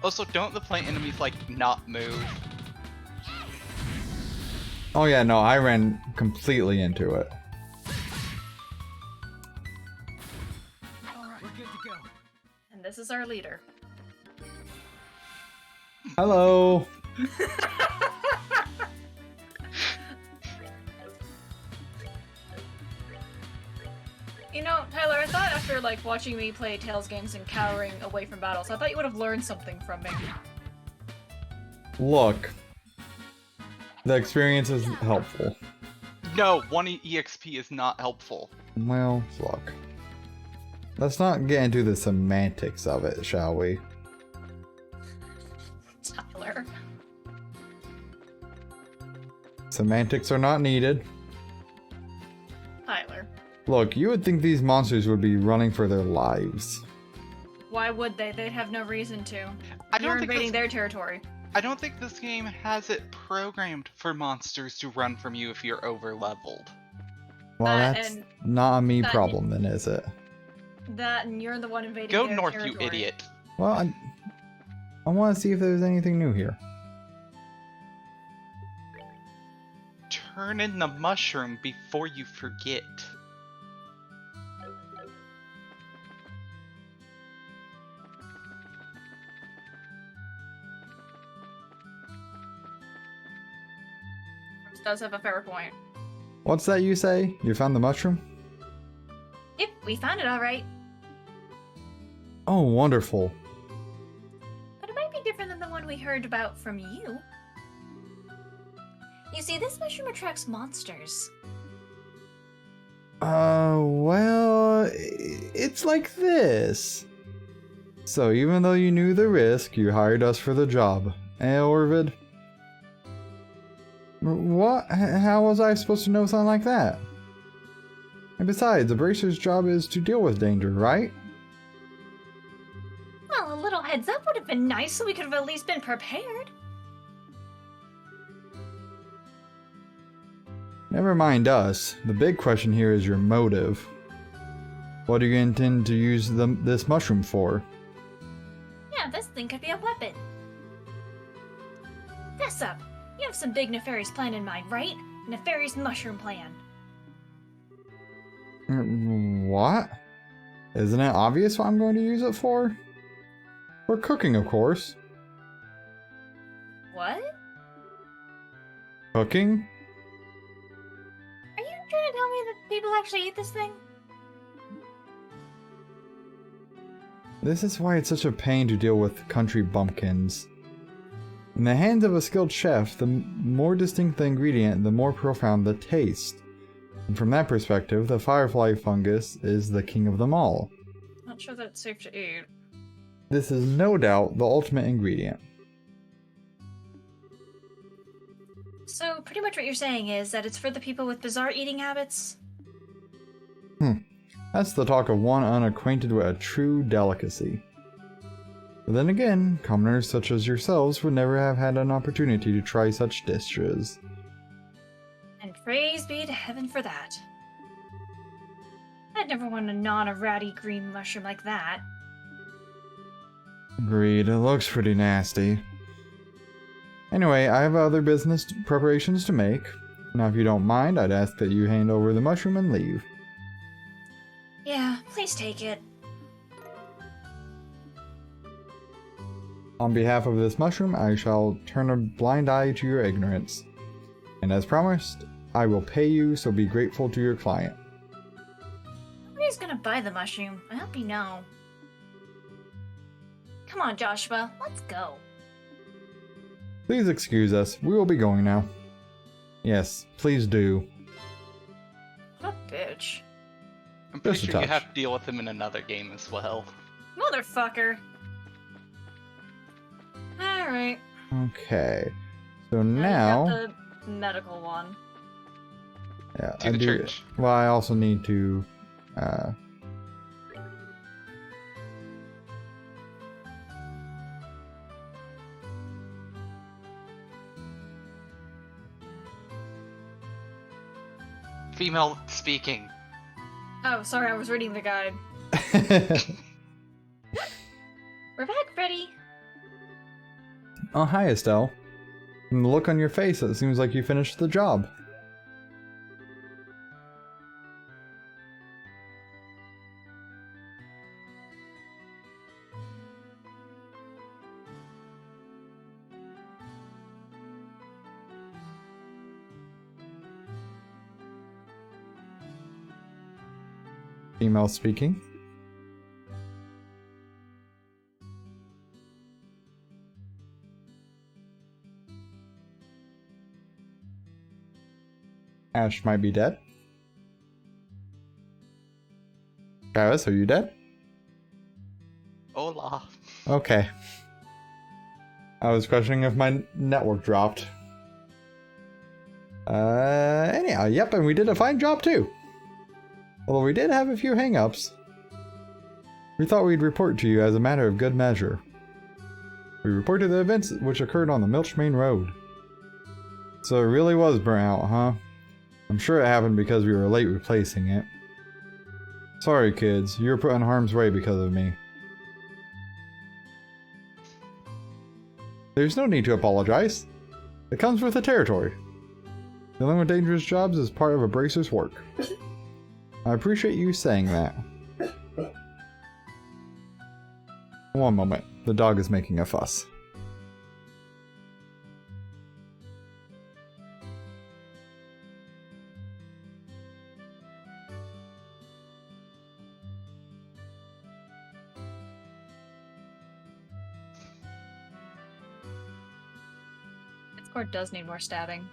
A: Also, don't the plant enemies, like, not move?
B: Oh yeah, no, I ran completely into it.
D: Alright, we're good to go.
C: And this is our leader.
B: Hello!
C: You know, Tyler, I thought after like watching me play Tales games and cowering away from battles, I thought you would have learned something from me.
B: Look. The experience is helpful.
A: No, 1 EXP is not helpful.
B: Well, look. Let's not get into the semantics of it, shall we?
C: Tyler.
B: Semantics are not needed.
C: Tyler.
B: Look, you would think these monsters would be running for their lives.
C: Why would they? They'd have no reason to.
A: I don't
C: You're
A: think
C: invading
A: this,
C: their territory.
A: I don't think this game has it programmed for monsters to run from you if you're over leveled.
B: Well,
C: That
B: that's
C: and-
B: not a me
C: that-
B: problem then, is it?
C: That and you're the one invading
A: Go
C: their
A: north,
C: territory.
A: you idiot.
B: Well, I want to see if there's anything new here.
A: Turn in the mushroom before you forget.
C: does have a fair point.
B: What's that you say? You found the mushroom?
E: Yep, we found it all right.
B: Oh, wonderful.
E: But it might be different than the one we heard about from you. You see, this mushroom attracts monsters.
B: Well, it's like this. So even though you knew the risk, you hired us for the job. Eh, Orvid? What? How was I supposed to know something like that? And besides, a bracer's job is to deal with danger, right?
E: Well, a little heads up would have been nice so we could have at least been prepared.
B: Never mind us. The big question here is your motive. What do you intend to use this mushroom for?
E: Yeah, this thing could be a weapon. Fess up. You have some big nefarious plan in mind, right? Nefarious mushroom plan.
B: What? Isn't it obvious what I'm going to use it for? For cooking, of course.
E: What?
B: Cooking?
E: Are you trying to tell me that people actually eat this thing?
B: This is why it's such a pain to deal with country bumpkins. In the hands of a skilled chef, the more distinct the ingredient, the more profound the taste. And from that perspective, the firefly fungus is the king of them all.
C: Not sure that it's safe to eat.
B: This is no doubt the ultimate ingredient.
E: So, pretty much what you're saying is that it's for the people with bizarre eating habits?
B: That's the talk of one unacquainted with a true delicacy. But then again, commoners such as yourselves would never have had an opportunity to try such dishes.
E: And praise be to heaven for that. I'd never want to gnaw on a ratty green mushroom like that.
B: Agreed, it looks pretty nasty. Anyway, I have other business preparations to make. Now if you don't mind, I'd ask that you hand over the mushroom and leave.
E: Yeah, please take it.
B: On behalf of this mushroom, I shall turn a blind eye to your ignorance. And as promised, I will pay you, so be grateful to your client.
E: Nobody's gonna buy the mushroom, I hope you know. Come on, Joshua, let's go.
B: Please excuse us, we will be going now. Yes, please do.
C: What a bitch.
A: I'm pretty
B: Just a
A: sure you
B: touch.
A: have to deal with him in another game as well.
C: Motherfucker. Alright.
B: Okay. So
C: You
B: now...
C: got the medical one.
B: Yeah,
A: To
B: I
A: the
B: do.
A: church.
B: Well, I also need to.
A: Female speaking.
C: Oh, sorry, I was reading the guide.
E: We're back, Freddy.
B: Oh, hi, Estelle. From the look on your face, it seems like you finished the job. Female speaking. Ash might be dead. Travis, are you dead?
A: Hola.
B: Okay. I was questioning if my network dropped. Anyhow, yep, and we did a fine job too. Although we did have a few hang-ups. We thought we'd report to you as a matter of good measure. We reported the events which occurred on the Milchmain Road. So it really was burnt out, huh? I'm sure it happened because we were late replacing it. Sorry, kids. You were put in harm's way because of me. There's no need to apologize. It comes with the territory. Dealing with dangerous jobs is part of a bracer's work. I appreciate you saying that. One moment. The dog is making a fuss.
C: Discord does need more stabbing.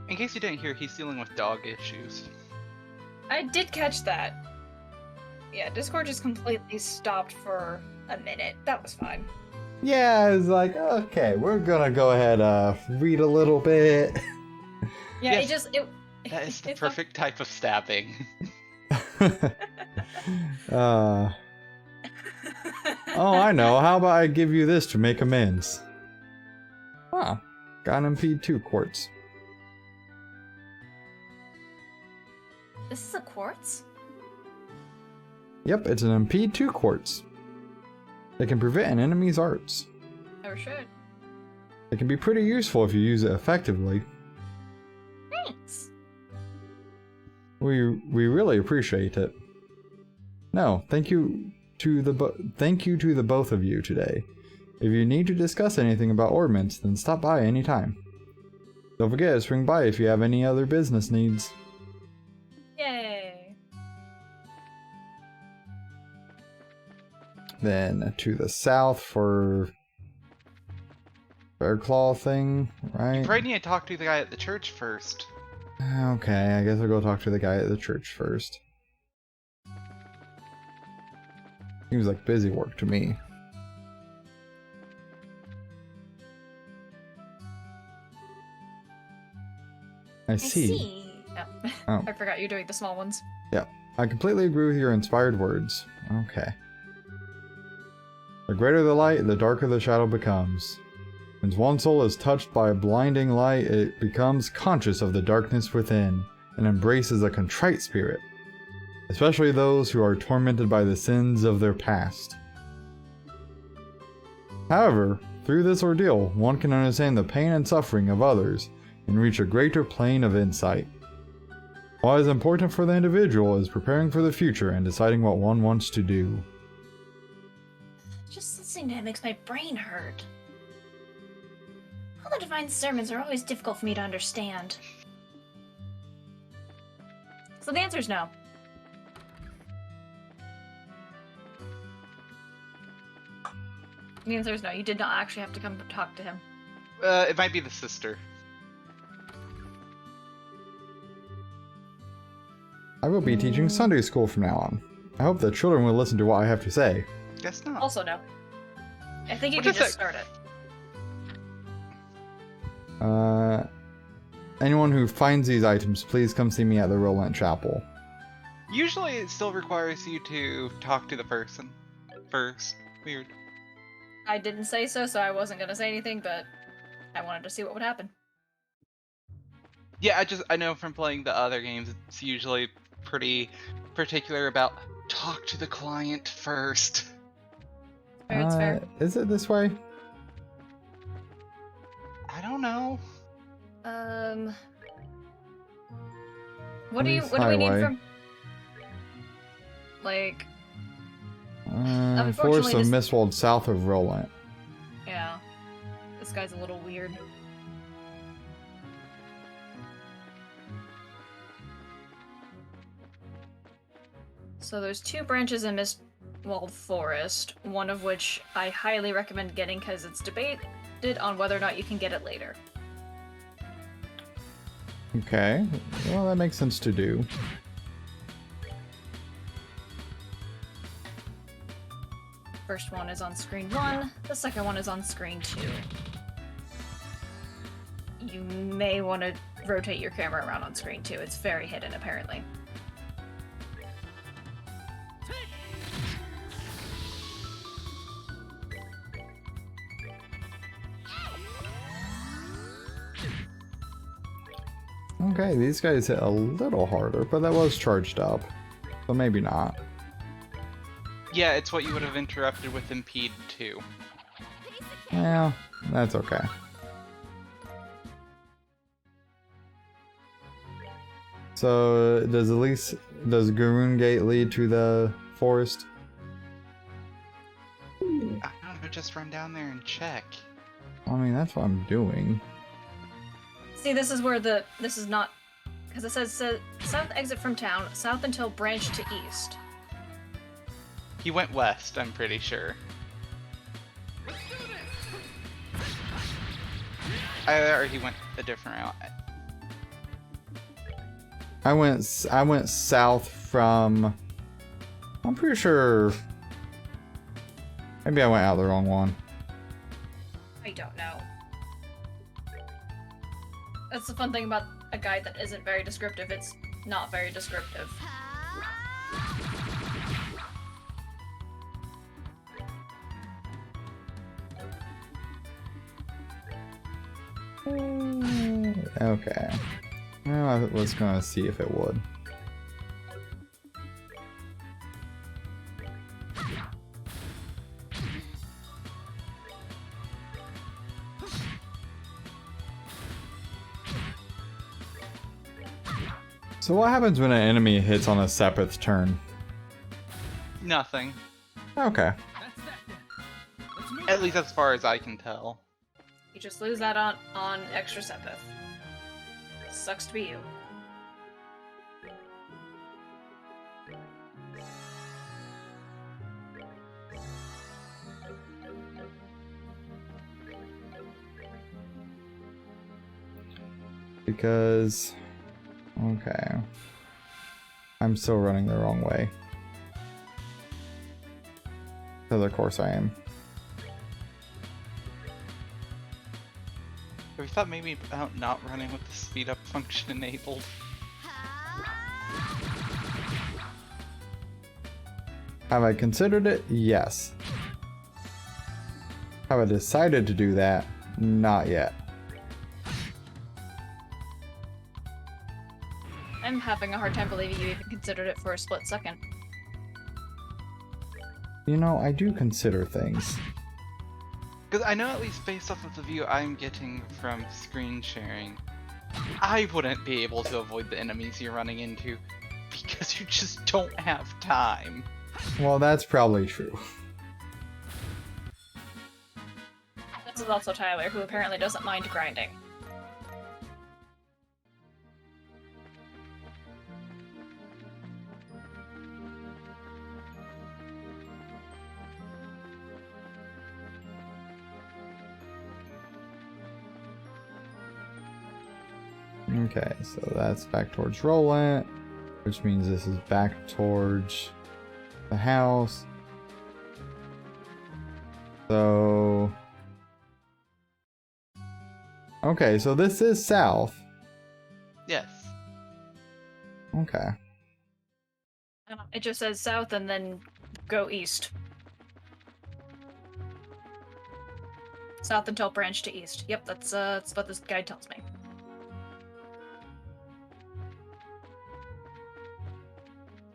A: In case you didn't hear, he's dealing with dog issues.
C: I did catch that. Yeah, Discord just completely stopped for a minute. That was fine.
B: Yeah, it's like, okay, we're gonna go ahead, read a little bit.
C: Yeah,
A: Yes. That is the
C: it
A: perfect type of stabbing.
B: Oh, I know. How about I give you this to make amends? Ah, got an MP2 quartz.
E: This is a quartz?
B: Yep, it's an MP2 quartz. It can prevent an enemy's arts.
C: Or should.
B: It can be pretty useful if you use it effectively.
E: Thanks.
B: We really appreciate it. No, thank you to the both of you today. If you need to discuss anything about ornaments, then stop by anytime. Don't forget to swing by if you have any other business needs.
C: Yay!
B: Then to the south for Bearclaw thing, right?
A: You probably need to talk to the guy at the church first.
B: Okay, I guess I'll go talk to the guy at the church first. Seems like busy work to me. I see.
C: Oh.
B: Oh.
C: I forgot you're doing the small ones.
B: I completely agree with your inspired words. Okay. The greater the light, the darker the shadow becomes. When one soul is touched by a blinding light, it becomes conscious of the darkness within and embraces a contrite spirit, especially those who are tormented by the sins of their past. However, through this ordeal, one can understand the pain and suffering of others and reach a greater plane of insight. What is important for the individual is preparing for the future and deciding what one wants to do.
E: Just listening to him makes my brain hurt. All the divine sermons are always difficult for me to understand.
C: So the answer is no. The answer is no. You did not actually have to come talk to him.
A: It might be the sister.
B: I will be teaching Sunday school from now on. I hope the children will listen to what I have to say.
A: Guess not.
C: Also no. I think you
A: What
C: can
A: is
C: just
A: that?
C: start it.
B: Anyone who finds these items, please come see me at the Roland Chapel.
A: Usually it still requires you to talk to the person first. Weird.
C: I didn't say so, so I wasn't gonna say anything, but I wanted to see what would happen.
A: Yeah, I know from playing the other games, it's usually pretty particular about talk to the client first.
C: It's fair.
B: Is it this way?
A: I don't know.
C: What do
B: Police
C: we need
B: highway.
C: from? Like,
B: Forest
C: Unfortunately,
B: of
C: this-
B: Mistwald south of Roland.
C: yeah, this guy's a little weird. So there's two branches in Mistwald Forest, one of which I highly recommend getting because it's debated on whether or not you can get it later.
B: Okay, well that makes sense to do.
C: First one is on screen 1, the second one is on screen 2. You may want to rotate your camera around on screen 2, it's very hidden apparently.
B: Okay, these guys hit a little harder, but that was charged up. So maybe not.
A: Yeah, it's what you would have interrupted with Impede too.
B: Yeah, that's okay. So, does Garoon Gate lead to the forest?
A: I don't know, just run down there and check.
B: I mean, that's what I'm doing.
C: See, this is where this is not Because it says south exit from town, south until branch to east.
A: He went west, I'm pretty sure. Or he went a different route.
B: I went south from. I'm pretty sure. Maybe I went out the wrong one.
C: I don't know. That's the fun thing about a guide that isn't very descriptive. It's not very descriptive.
B: Okay. Well, I was gonna see if it would. So what happens when an enemy hits on a Sepith turn?
A: Nothing.
B: Okay.
D: That's that then. Let's move
A: At
D: out.
A: least as far as I can tell.
C: You just lose that on extra Sepith. Sucks to be you.
B: Because... Okay. I'm still running the wrong way. Because of course I am.
A: Have you thought maybe about not running with the speed up function enabled?
B: Have I considered it? Yes. Have I decided to do that? Not yet.
C: I'm having a hard time believing you even considered it for a split second.
B: You know, I do consider things.
A: Because I know, at least based off of the view I'm getting from screen sharing, I wouldn't be able to avoid the enemies you're running into because you just don't have time.
B: Well, that's probably true.
C: This is also Tyler, who apparently doesn't mind grinding.
B: Okay, so that's back towards Roland, which means this is back towards the house. So... Okay, so this is south.
A: Yes.
B: Okay.
C: It just says south and then go east. South until branch to east. Yep, that's what this guide tells me.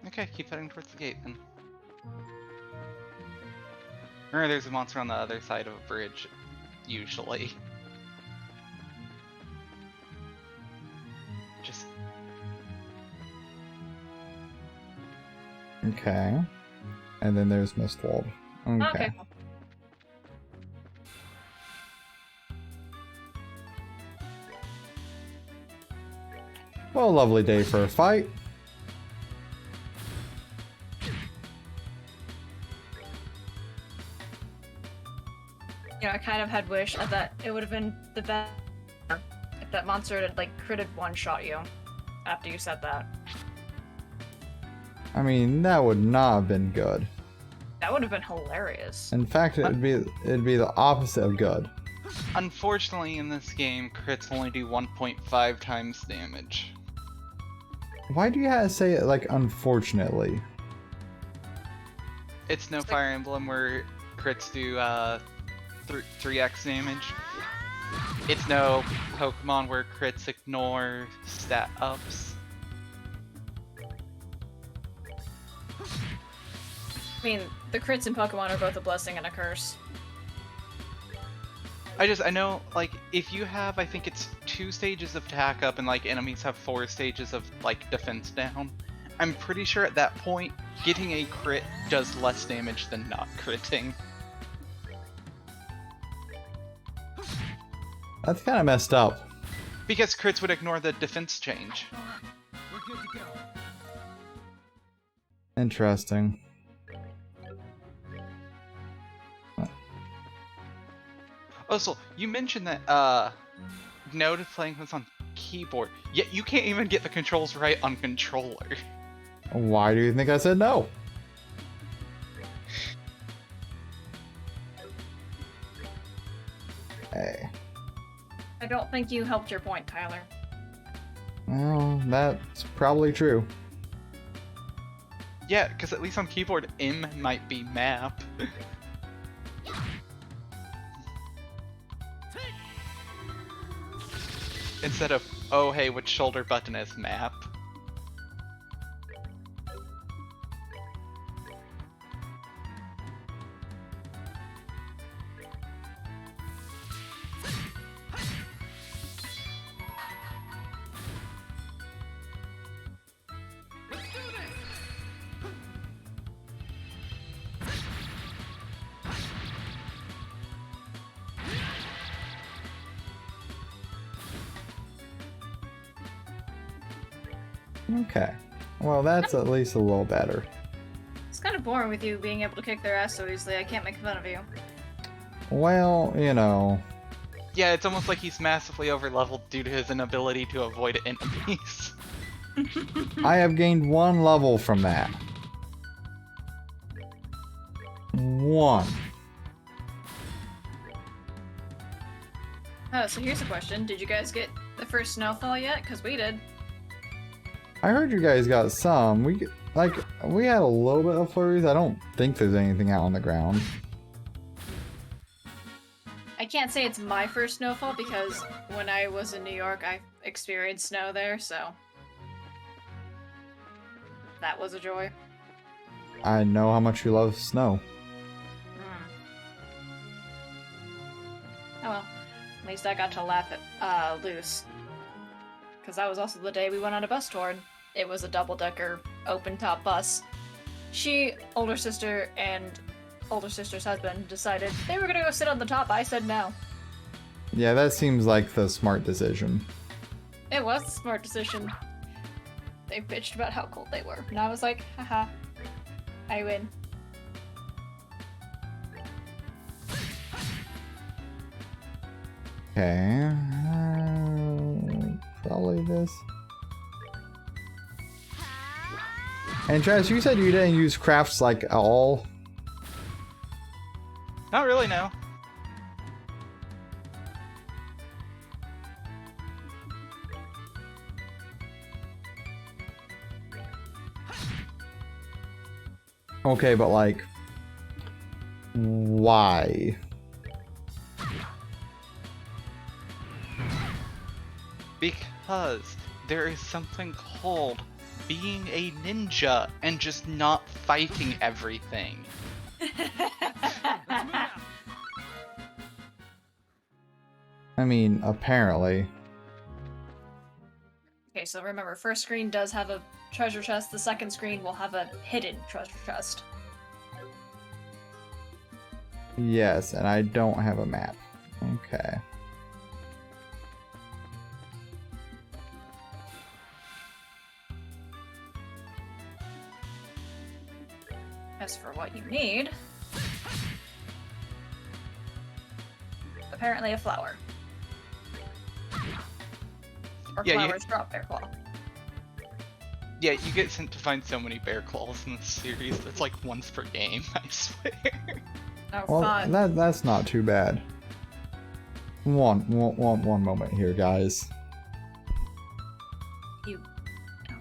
A: Okay, keep heading towards the gate then. Remember, there's a monster on the other side of a bridge, usually. Just
B: Okay. And then there's Mistwald. Okay.
C: Okay.
B: Well, lovely day for a fight.
C: You know, I kind of had wished that it would have been the best if that monster had like critted one-shot you after you said that.
B: I mean, that would not have been good.
C: That would have been hilarious.
B: In fact, it'd be the opposite of good.
A: unfortunately, in this game, crits only do 1.5 times damage.
B: Why do you have to say it like unfortunately?
A: It's no Fire Emblem where crits do 3x damage. It's no Pokemon where crits ignore stat ups.
C: I mean, the crits in Pokemon are both a blessing and a curse.
A: I know, like, if you have, I think it's 2 stages of attack up and, like, enemies have 4 stages of, like, defense down, I'm pretty sure at that point, getting a crit does less damage than not critting.
B: That's kind of messed up.
A: Because crits would ignore the defense change.
D: We're good to go.
B: Interesting.
A: Oh, so you mentioned that Node is playing this on keyboard, yet you can't even get the controls right on controller.
B: Why do you think I said no? Hey.
C: I don't think you helped your point, Tyler.
B: Well, that's probably true.
A: Yeah, because at least on keyboard, M might be map. Instead of, oh hey, which shoulder button is map?
B: Okay. Well, that's at least a little better.
C: It's kind of boring with you being able to kick their ass so easily. I can't make fun of you.
B: Well, you know.
A: Yeah, it's almost like he's massively overleveled due to his inability to avoid enemies.
B: I have gained 1 level from that. 1.
C: Oh, so here's a question. Did you guys get the first snowfall yet? Because we did.
B: I heard you guys got some. We had a little bit of flurries. I don't think there's anything out on the ground.
C: I can't say it's my first snowfall because when I was in New York, I experienced snow there, so that was a joy.
B: I know how much you love snow.
C: Oh well, at least I got to laugh at Luce. Because that was also the day we went on a bus tour. And it was a double-decker, open-top bus. She, older sister, and older sister's husband decided they were gonna go sit on the top. I said no.
B: Yeah, that seems like the smart decision.
C: It was a smart decision. They bitched about how cold they were. And I was like, haha, I win.
B: Okay. Probably this. And Travis, you said you didn't use crafts like at all.
A: Not really, no.
B: Okay, but like, why?
A: Because there is something called being a ninja and just not fighting everything.
D: Let's move out.
B: I mean, apparently.
C: Okay, so remember, first screen does have a treasure chest, the second screen will have a hidden treasure chest.
B: Yes, and I don't have a map. Okay.
C: As for what you need, apparently a flower. Or
A: Yeah,
C: flowers drop their claw.
A: Yeah, you get sent to find so many bear claws in this series. It's like once per game, I swear.
C: Oh,
B: Well,
C: fun.
B: that's not too bad. One moment here, guys.
C: You. Okay.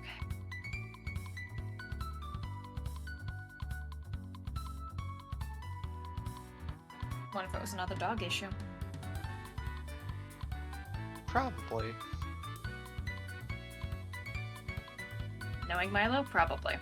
C: What if it was another dog issue?
A: Probably.
C: Knowing Milo? Probably.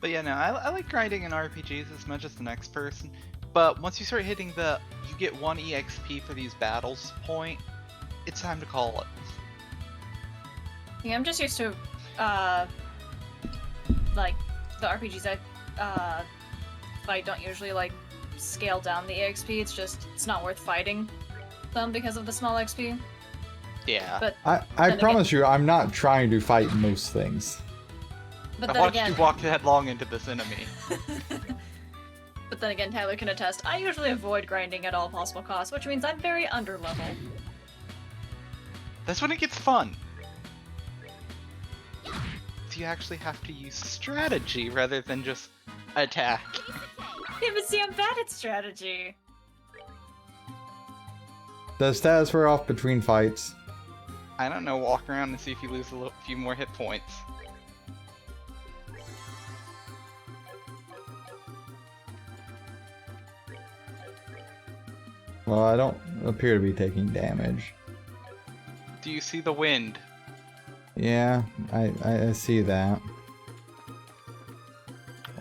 A: But yeah, no, I like grinding in RPGs as much as the next person. But once you start hitting you get 1 EXP for these battles point, it's time to call it.
C: Yeah, I'm just used to, like, the RPGs I, fight don't usually, like, scale down the EXP. It's not worth fighting them because of the small XP.
A: Yeah.
C: But
B: I
C: Then
B: promise you, I'm not trying to fight most things.
C: But
A: I
C: then
A: watched
C: again,
A: you walk headlong into this enemy.
C: but then again, Tyler can attest. I usually avoid grinding at all possible costs, which means I'm very underlevel.
A: That's when it gets fun. So you actually have to use strategy rather than just attack.
C: Yeah, but see, I'm bad at strategy.
B: The stats wear off between fights.
A: I don't know, walk around and see if you lose a few more hit points.
B: Well, I don't appear to be taking damage.
A: Do you see the wind?
B: Yeah, I see that.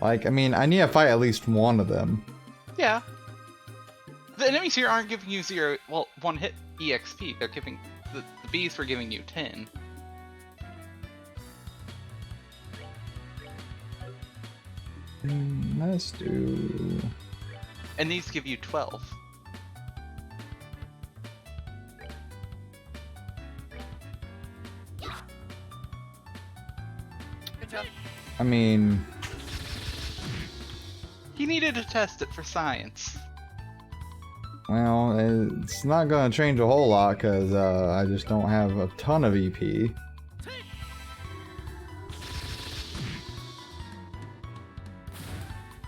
B: Like, I mean, I need to fight at least one of them.
A: Yeah. The enemies here aren't giving you 1 hit EXP. They're giving the bees were giving you 10.
B: Let's do.
A: And these give you 12.
C: Good job.
B: I mean,
A: He needed to test it for science.
B: well, it's not gonna change a whole lot because I just don't have a ton of EP.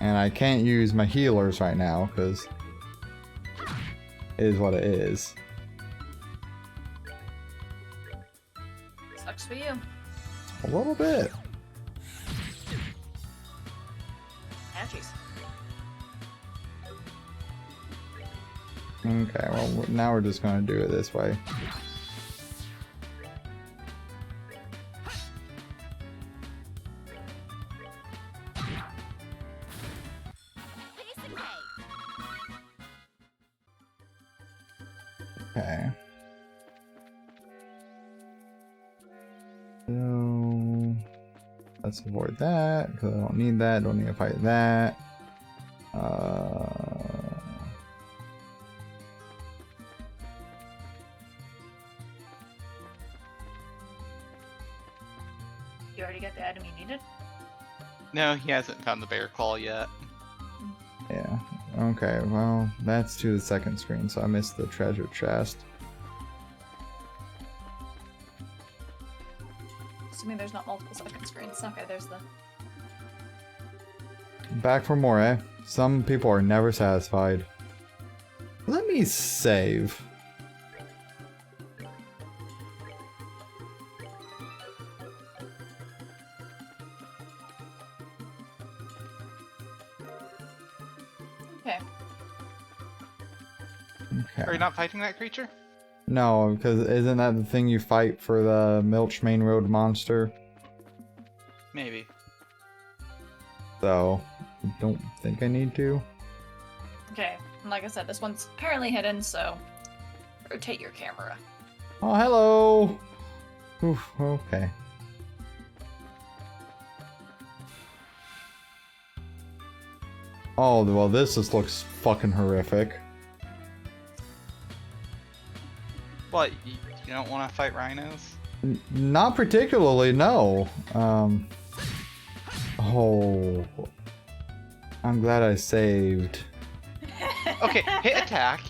B: And I can't use my healers right now because it is what it is.
C: Sucks for you.
B: A little bit.
C: Ouchies.
B: Okay, well, now we're just gonna do it this way. Okay. So let's avoid that because I don't need that. Don't need to fight that.
C: You already got the item you needed?
A: No, he hasn't found the bear claw yet.
B: Yeah. Okay. Well, that's to the second screen, so I missed the treasure chest.
C: Assuming there's not multiple second screens. Okay, there's the.
B: Back for more, eh? Some people are never satisfied. Let me save.
C: Okay.
B: Okay.
A: Are you not fighting that creature?
B: No, because isn't that the thing you fight for the Milch Main Road monster?
A: Maybe.
B: So, I don't think I need to.
C: Okay. And like I said, this one's apparently hidden, so rotate your camera.
B: Oh, hello! Oof, okay. Oh, well, this just looks fucking horrific.
A: What, you don't want to fight rhinos?
B: Not particularly, no. Oh. I'm glad I saved.
A: Okay, hit attack.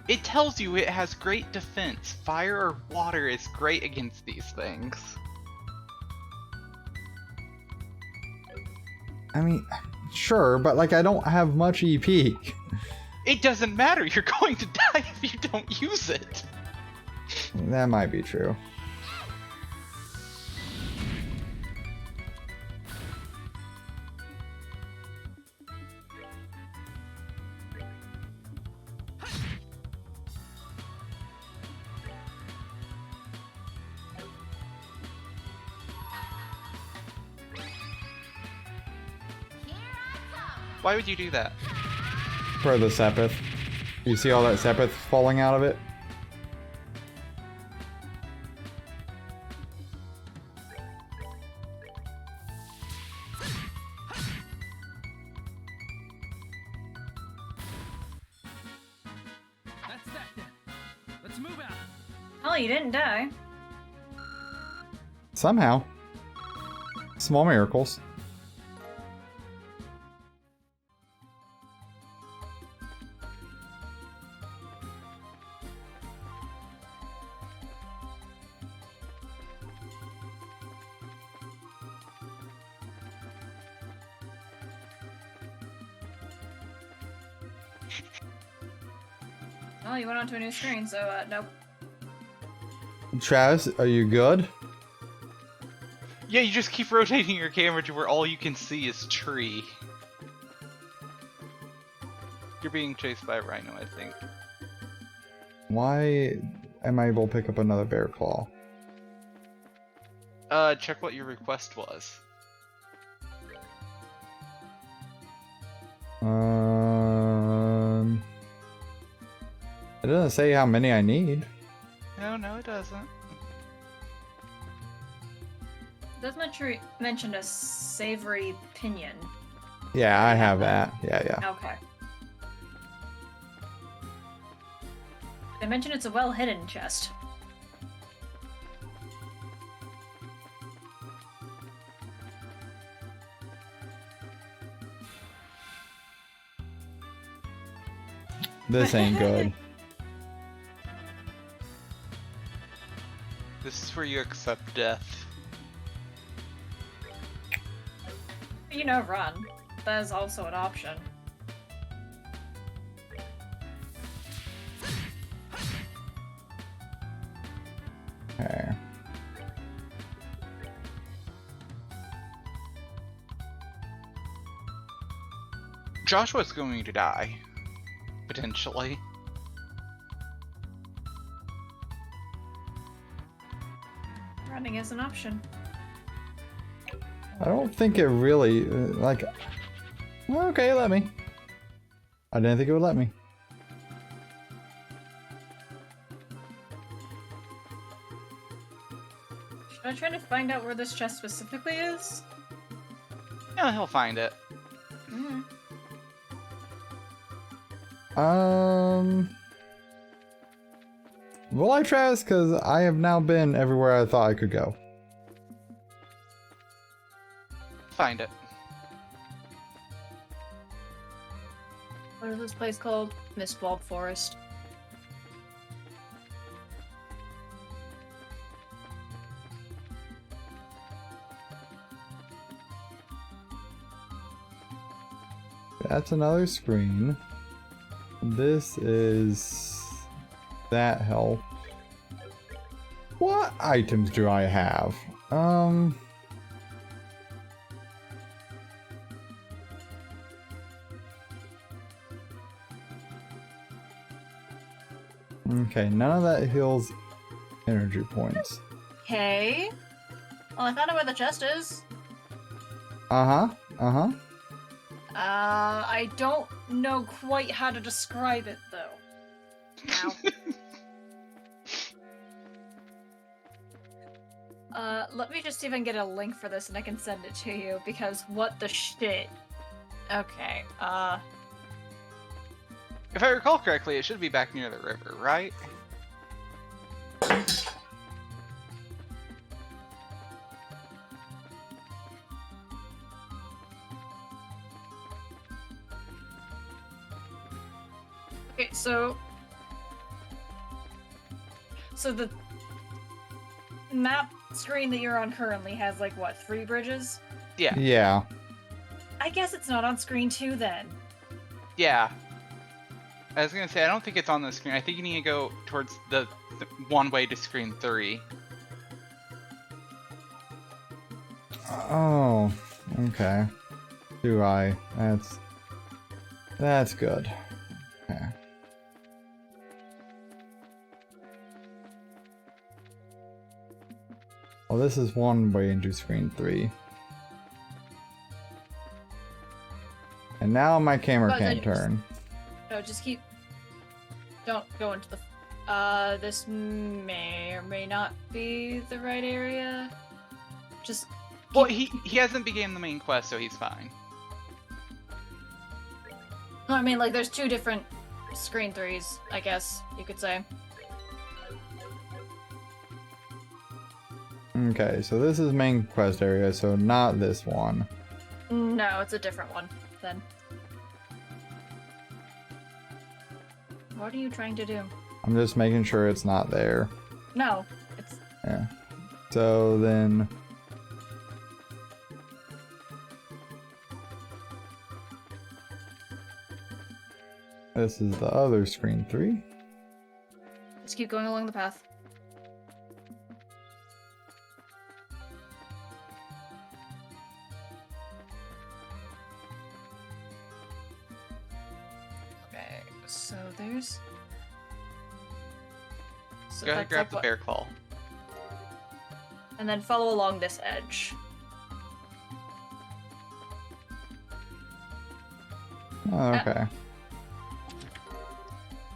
A: It tells you it has great defense. Fire or water is great against these things.
B: I mean, sure, but like I don't have much EP.
A: It doesn't matter, you're going to die if you don't use it.
B: That might be true.
A: Why would you do that?
B: For the Sepith. You see all that Sepith falling out of it?
D: That's that then. Let's move out.
E: Oh, you didn't die.
B: Somehow. Small miracles.
C: Oh, you went onto a new screen, so nope.
B: Travis, are you good?
A: Yeah, you just keep rotating your camera to where all you can see is tree. You're being chased by a rhino, I think.
B: Why am I able to pick up another bear claw?
A: Check what your request was.
B: It doesn't say how many I need.
A: No, it doesn't.
C: Does mention a savory pinion.
B: Yeah, I have that. Yeah.
C: Okay. They mention it's a well-hidden chest.
B: This ain't good.
A: This is where you accept death.
C: You know, run. That is also an option.
B: Okay.
A: Joshua's going to die. Potentially.
C: Running is an option.
B: I don't think it really, like... Okay, let me. I didn't think it would let me.
C: Should I try to find out where this chest specifically is?
A: Yeah, he'll find it.
C: Mm.
B: Will I, Travis? Because I have now been everywhere I thought I could go.
A: Find it.
C: What is this place called? Mistwalk Forest.
B: That's another screen. This is that help. What items do I have? Okay, none of that heals energy points.
C: Okay. Well, I found out where the chest is.
B: Uh-huh.
C: I don't know quite how to describe it, though. Ow. Let me just see if I can get a link for this and I can send it to you, because what the shit? Okay,
A: If I recall correctly, it should be back near the river, right?
C: Okay, so the map screen that you're on currently has, like, what, 3 bridges?
A: Yeah.
B: Yeah.
C: I guess it's not on screen 2 then.
A: Yeah. I was gonna say, I don't think it's on the screen. I think you need to go towards the one way to screen 3.
B: Oh, okay. Do I? That's good. Okay. Well, this is one way into screen 3. And now my camera
C: Oh, then
B: can't
C: you just-
B: turn.
C: No, just keep. Don't go into the. This may or may not be the right area. Just.
A: Well, he hasn't began the main quest, so he's fine.
C: No, I mean, like, there's two different screen threes, I guess you could say.
B: Okay, so this is main quest area, so not this one.
C: No, it's a different one, then. What are you trying to do?
B: I'm just making sure it's not there.
C: No, it's.
B: Yeah. So then... This is the other screen 3.
C: Just keep going along the path. Okay, so there's. So
A: Go ahead,
C: that's
A: grab
C: like
A: the
C: what-
A: bear claw.
C: And then follow along this edge.
B: Oh, okay.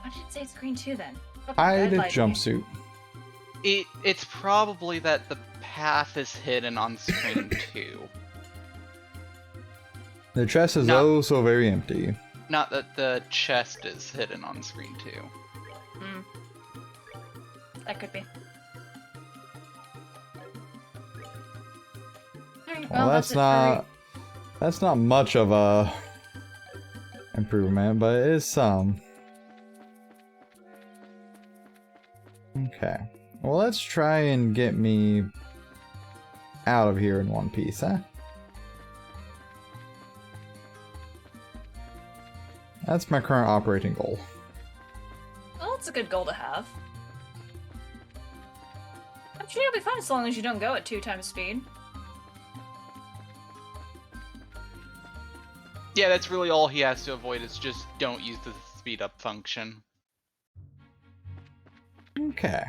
C: Why did it say screen 2 then? Fucking
B: Hide
C: guide
B: jumpsuit.
A: It's probably that the path is hidden on screen 2.
B: The chest is
A: No.
B: oh so very empty.
A: Not that the chest is hidden on screen 2.
C: Hmm. That could be. Alright,
B: Well, that's
C: it for
B: not much of a improvement, but it is some. Okay. Well, let's try and get me out of here in one piece, huh? That's my current operating goal.
C: Well, that's a good goal to have. I'm sure you'll be fine as long as you don't go at 2 times speed.
A: Yeah, that's really all he has to avoid is just don't use the speed up function.
B: Okay.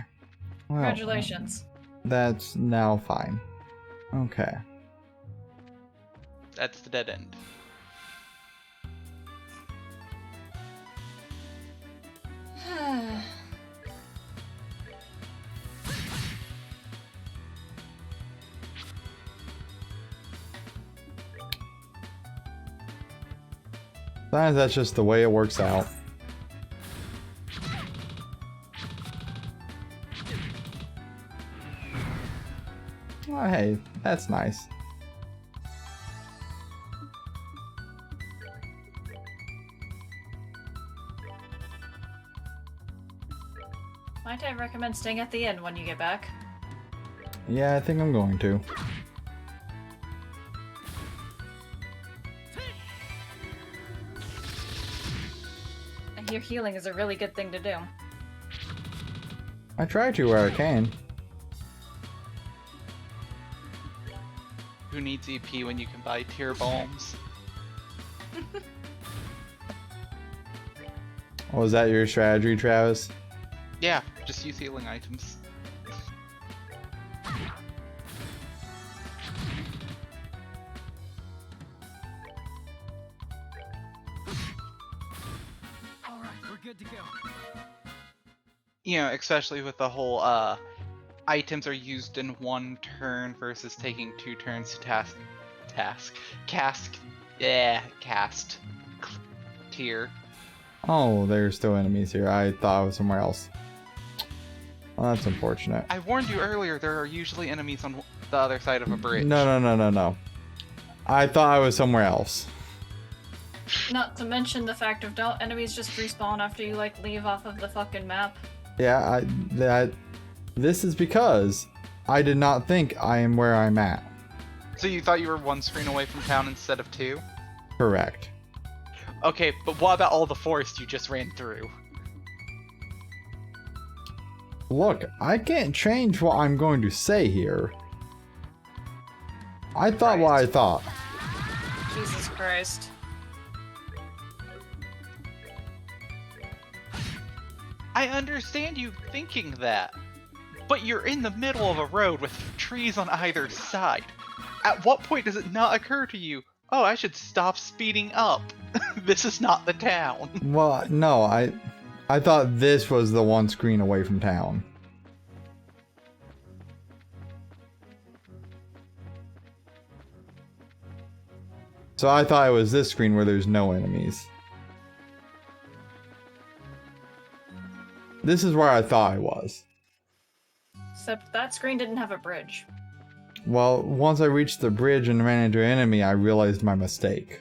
B: Well,
C: Congratulations.
B: That's now fine. Okay.
A: That's the dead end.
B: Sometimes that's just the way it works out. Oh, hey, that's nice.
C: Might I recommend staying at the inn when you get back?
B: Yeah, I think I'm going to.
C: I hear healing is a really good thing to do.
B: I try to where I can.
A: Who needs EP when you can buy tier bombs?
B: Was that your strategy, Travis?
A: Yeah, just use healing items.
D: All right, we're good to go.
A: You know, especially with the whole items are used in 1 turn versus taking 2 turns to cast tier.
B: Oh, there's still enemies here. I thought I was somewhere else. Well, that's unfortunate.
A: I warned you earlier, there are usually enemies on the other side of a bridge.
B: No. I thought I was somewhere else.
C: Not to mention the fact of don't enemies just respawn after you like leave off of the fucking map.
B: Yeah, this is because I did not think I am where I'm at.
A: So you thought you were 1 screen away from town instead of 2?
B: Correct.
A: Okay, but what about all the forest you just ran through?
B: Look, I can't change what I'm going to say here. I thought what I thought.
C: Jesus Christ.
A: I understand you thinking that, but you're in the middle of a road with trees on either side. At what point does it not occur to you, oh, I should stop speeding up? This is not the town.
B: Well, no, I thought this was the one screen away from town. So I thought it was this screen where there's no enemies. This is where I thought I was.
C: Except that screen didn't have a bridge.
B: Well, once I reached the bridge and ran into an enemy, I realized my mistake.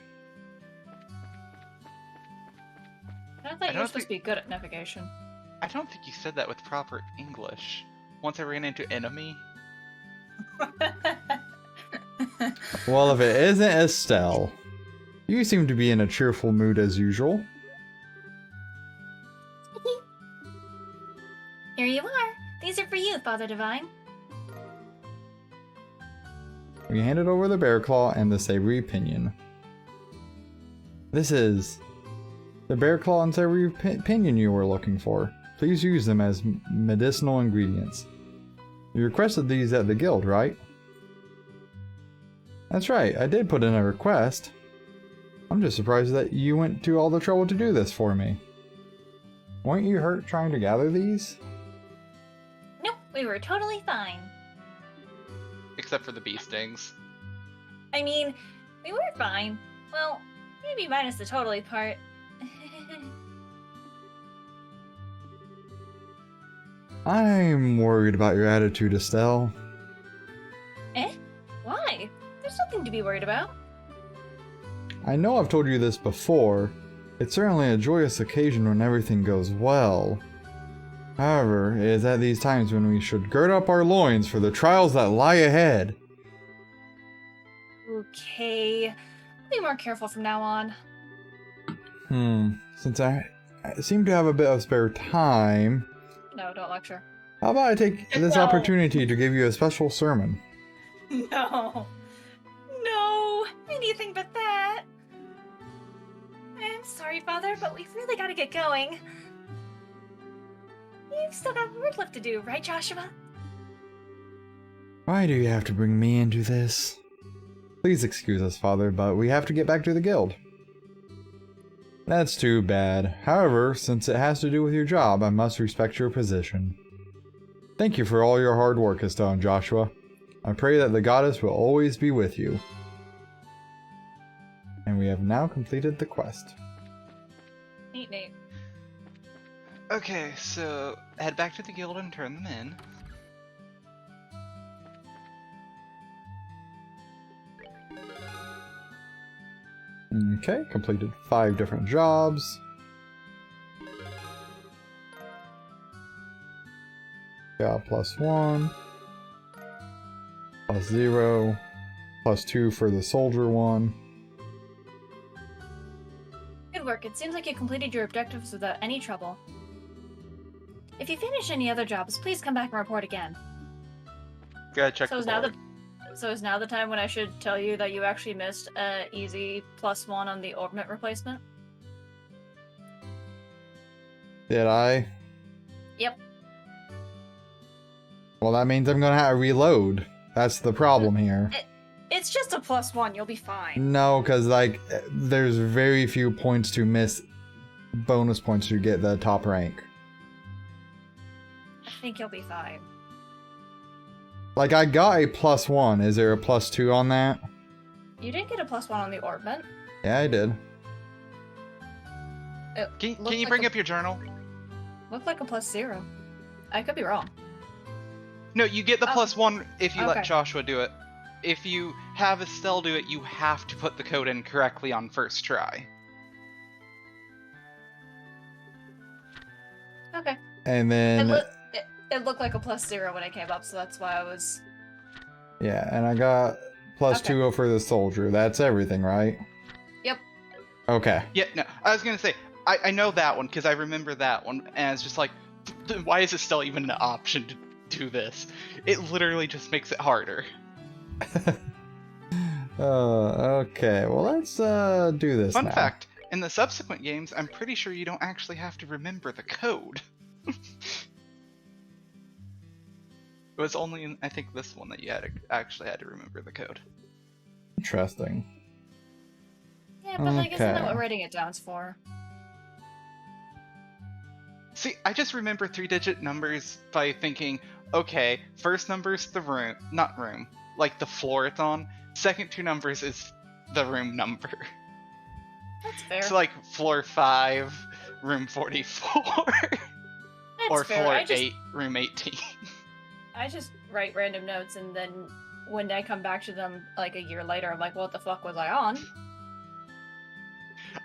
C: I thought you were supposed to be good at navigation.
A: I don't think you said that with proper English. Once I ran into enemy.
B: Well, if it isn't Estelle, you seem to be in a cheerful mood as usual.
E: Here you are. These are for you, Father Divine.
B: We handed over the bear claw and the savory pinion. This is the bear claw and savory pinion you were looking for. Please use them as medicinal ingredients. You requested these at the guild, right? That's right, I did put in a request. I'm just surprised that you went to all the trouble to do this for me. Weren't you hurt trying to gather these?
E: Nope, we were totally fine.
A: Except for the bee stings.
E: I mean, we were fine. Well, maybe minus the totally part.
B: I'm worried about your attitude, Estelle.
E: Eh? Why? There's nothing to be worried about.
B: I know I've told you this before. It's certainly a joyous occasion when everything goes well. However, it is at these times when we should gird up our loins for the trials that lie ahead.
C: Okay. I'll be more careful from now on.
B: Since I seem to have a bit of spare time,
C: No, don't lecture.
B: how about I take this
C: No.
B: opportunity to give you a special sermon?
C: No. No. Anything but that.
E: I'm sorry, Father, but we've really got to get going. You've still got work left to do, right, Joshua?
B: Why do you have to bring me into this? Please excuse us, Father, but we have to get back to the guild. That's too bad. However, since it has to do with your job, I must respect your position. Thank you for all your hard work, Estelle and Joshua. I pray that the goddess will always be with you. And we have now completed the quest.
C: Neat, neat.
A: Okay, so head back to the guild and turn them in.
B: Okay, completed 5 different jobs. Got +1, +0, +2 for the soldier one.
C: Good work. It seems like you completed your objectives without any trouble.
E: If you finish any other jobs, please come back and report again.
A: Gotta check
C: So
A: the
C: is now
A: board.
C: is now the time when I should tell you that you actually missed a easy +1 on the orbment replacement?
B: Did I?
C: Yep.
B: Well, that means I'm gonna have to reload. That's the problem here.
C: It's just a +1. You'll be fine.
B: No, because, like, there's very few points to miss bonus points to get the top rank.
C: I think you'll be fine.
B: Like, I got a +1. Is there a +2 on that?
C: You didn't get a +1 on the orbment.
B: Yeah, I did.
C: It
A: Can
C: looked
A: you
C: like
A: bring
C: a-
A: up your journal?
C: Looked like a +0. I could be wrong.
A: No, you get the
C: Oh.
A: +1 if you
C: Okay.
A: let Joshua do it. If you have Estelle do it, you have to put the code in correctly on first try.
C: Okay.
B: And then,
C: It looked like a +0 when it came up, so that's why I was.
B: yeah, and I got +2 for the soldier. That's everything, right?
C: Yep.
B: Okay.
A: Yeah, no, I was gonna say, I know that one because I remember that one, and it's just like, why is Estelle even an option to do this? It literally just makes it harder.
B: Okay, well, let's do this
A: Fun
B: now.
A: fact, in the subsequent games, I'm pretty sure you don't actually have to remember the code. It was only in, I think, this one that you actually had to remember the code.
B: Interesting.
E: Yeah,
C: Yeah, but like, isn't that what
B: Okay.
C: writing it down's for?
A: See, I just remember 3-digit numbers by thinking, okay, first number's the room, not room, like the floor it's on. Second two numbers is the room number.
C: That's fair.
A: So like floor 5, room 44,
C: That's
A: or
C: fair.
A: floor 8, room 18.
C: I just write random notes, and then when I come back to them like a year later, I'm like, what the fuck was I on?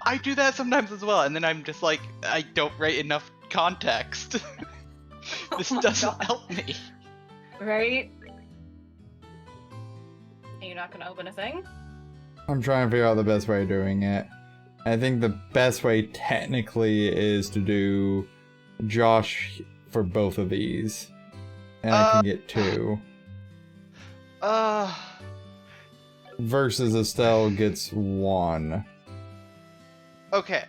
A: I do that sometimes as well, and then I'm just like, I don't write enough context. This
C: Oh my
A: doesn't
C: God.
A: help me.
C: Right? Are you not gonna open a thing?
B: I'm trying to figure out the best way of doing it. I think the best way technically is to do Josh for both of these. And I can get 2. Versus Estelle gets 1.
A: Okay.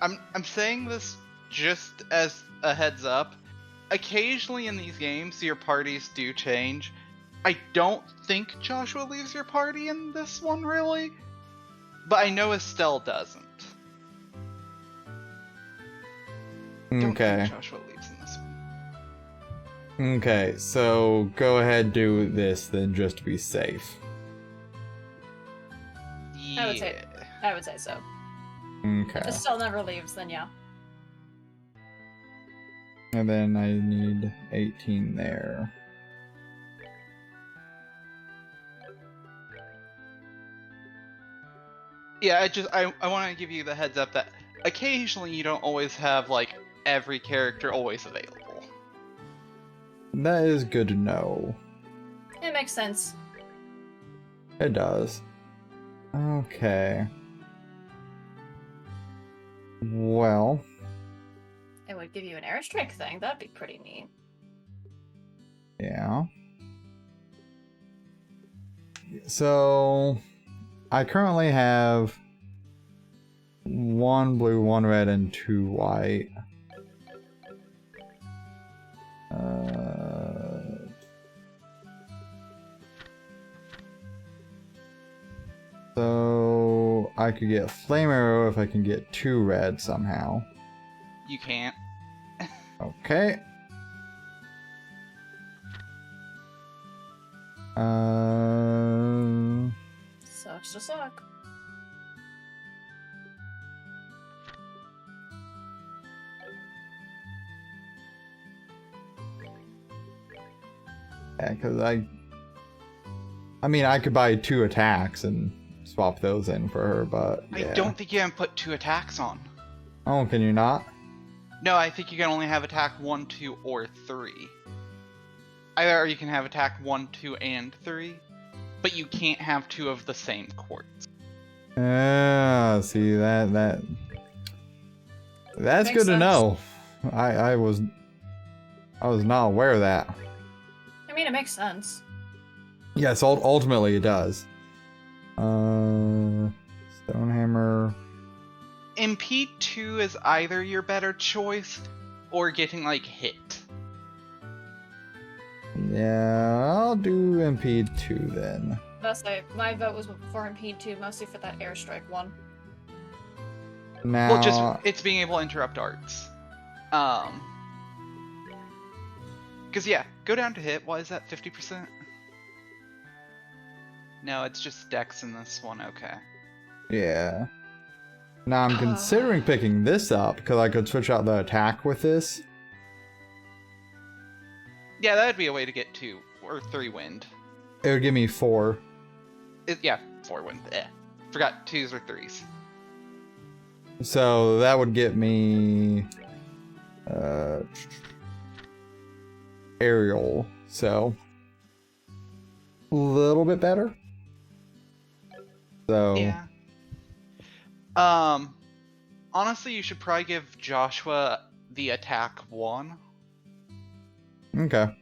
A: I'm saying this just as a heads up. Occasionally in these games, your parties do change. I don't think Joshua leaves your party in this one, really. But I know Estelle doesn't. Don't
B: Okay.
A: think Joshua leaves in this one.
B: Okay, so go ahead do this then just to be safe.
A: Yeah.
C: I would say so.
B: Okay.
C: If Estelle never leaves, then yeah.
B: And then I need 18 there.
A: Yeah, I want to give you the heads up that occasionally you don't always have like every character always available.
B: That is good to know.
C: It makes sense.
B: It does. Okay. Well,
C: It would give you an airstrike thing. That'd be pretty neat.
B: yeah. So, I currently have 1 blue, 1 red, and 2 white. So I could get Flame Arrow if I can get 2 red somehow.
A: You can't.
B: Okay.
C: Sucks to suck.
B: Yeah, because I mean, I could buy 2 attacks and swap those in for her, but yeah.
A: I don't think you can put 2 attacks on.
B: Oh, can you not?
A: No, I think you can only have attack 1, 2, or 3. Either you can have attack 1, 2, and 3, but you can't have 2 of the same quartz.
B: See that's
C: Makes
B: good to
C: sense.
B: know. I was not aware of that.
C: I mean, it makes sense.
B: Yes, ultimately it does. Stonehammer.
A: Impede 2 is either your better choice or getting like hit.
B: Yeah, I'll do impede 2 then.
C: Thus, my vote was for Impede 2, mostly for that airstrike one.
B: Now,
A: Well, just it's being able to interrupt arts. Cause yeah, go down to hit. Why is that 50%? No, it's just dex in this one. Okay.
B: yeah. Now I'm considering picking this up because I could switch out the attack with this.
A: Yeah, that'd be a way to get 2 or 3 wind.
B: It would give me 4.
A: Yeah, 4 wind. Forgot 2s or 3s.
B: So that would get me aerial. So a little bit better. So
A: Yeah. Honestly, you should probably give Joshua the attack 1.
B: okay.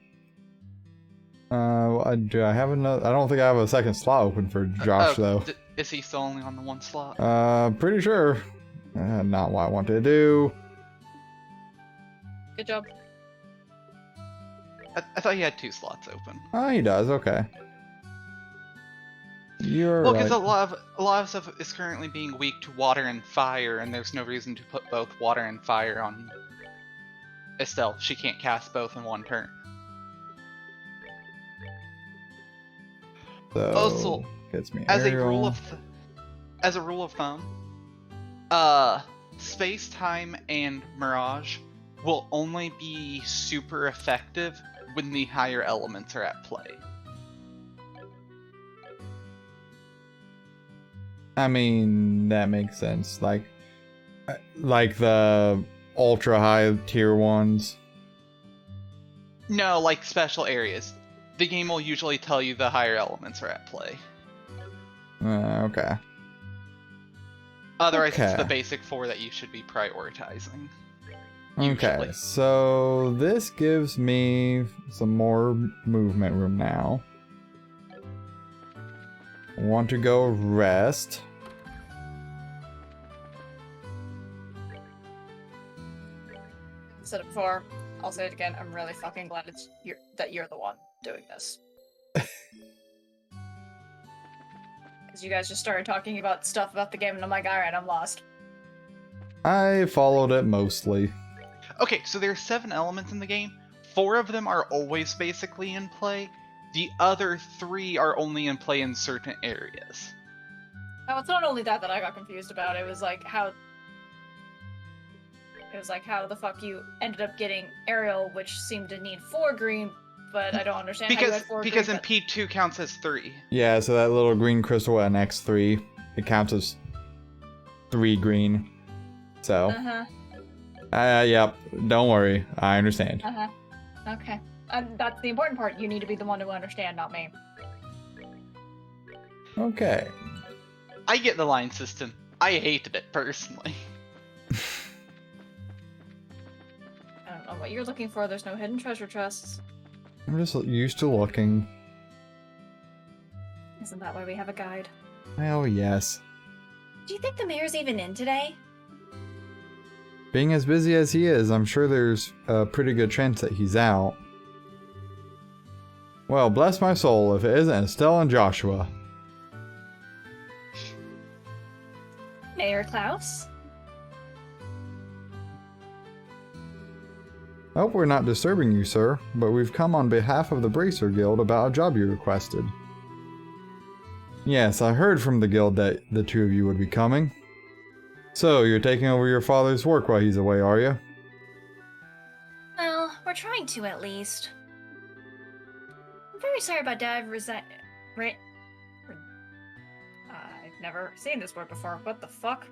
B: Do I have another? I don't think I have a second slot open for Josh though.
A: Is he still only on the 1 slot?
B: Pretty sure. Not what I wanted to do.
C: Good job.
A: I thought he had 2 slots open.
B: Oh, he does. Okay. You're
A: Well,
B: right.
A: because a lot of stuff is currently being weak to water and fire, and there's no reason to put both water and fire on Estelle. She can't cast both in one turn.
B: So,
A: Also,
B: gets me
A: As
B: aerial.
A: a rule of thumb, space time and mirage will only be super effective when the higher elements are at play.
B: I mean, that makes sense. Like the ultra high tier ones.
A: No, like special areas. The game will usually tell you the higher elements are at play.
B: Okay.
A: Otherwise, it's the
B: Okay.
A: basic 4 that you should be prioritizing.
B: Okay,
A: Usually.
B: so this gives me some more movement room now. Want to go rest.
C: Said it before. I'll say it again. I'm really fucking glad that you're the one doing this. Because you guys just started talking about stuff about the game, and I'm like, alright, I'm lost.
B: I followed it mostly.
A: Okay, so there are 7 elements in the game. 4 of them are always basically in play. The other 3 are only in play in certain areas.
C: Now, it's not only that I got confused about. It was like how the fuck you ended up getting Ariel, which seemed to need 4 green, but I don't understand how you had 4
A: Because
C: green.
A: in P2 counts as 3.
B: Yeah, so that little green crystal at an X3, it counts as 3 green. So, yep, don't worry, I understand.
C: Okay. That's the important part. You need to be the one to understand, not me.
B: Okay.
A: I get the line system. I hated it personally.
C: I don't know what you're looking for. There's no hidden treasure chests.
B: I'm just used to looking.
C: Isn't that why we have a guide?
B: Well, yes.
E: Do you think the mayor's even in today?
B: Being as busy as he is, I'm sure there's a pretty good chance that he's out. Well, bless my soul if it isn't Estelle and Joshua.
E: Mayor Klaus?
B: Hope we're not disturbing you, sir, but we've come on behalf of the Bracer Guild about a job you requested. Yes, I heard from the guild that the 2 of you would be coming. So, you're taking over your father's work while he's away, are you?
E: Well, we're trying to at least. I'm very sorry about Dad I've
C: never seen this word before. What the fuck?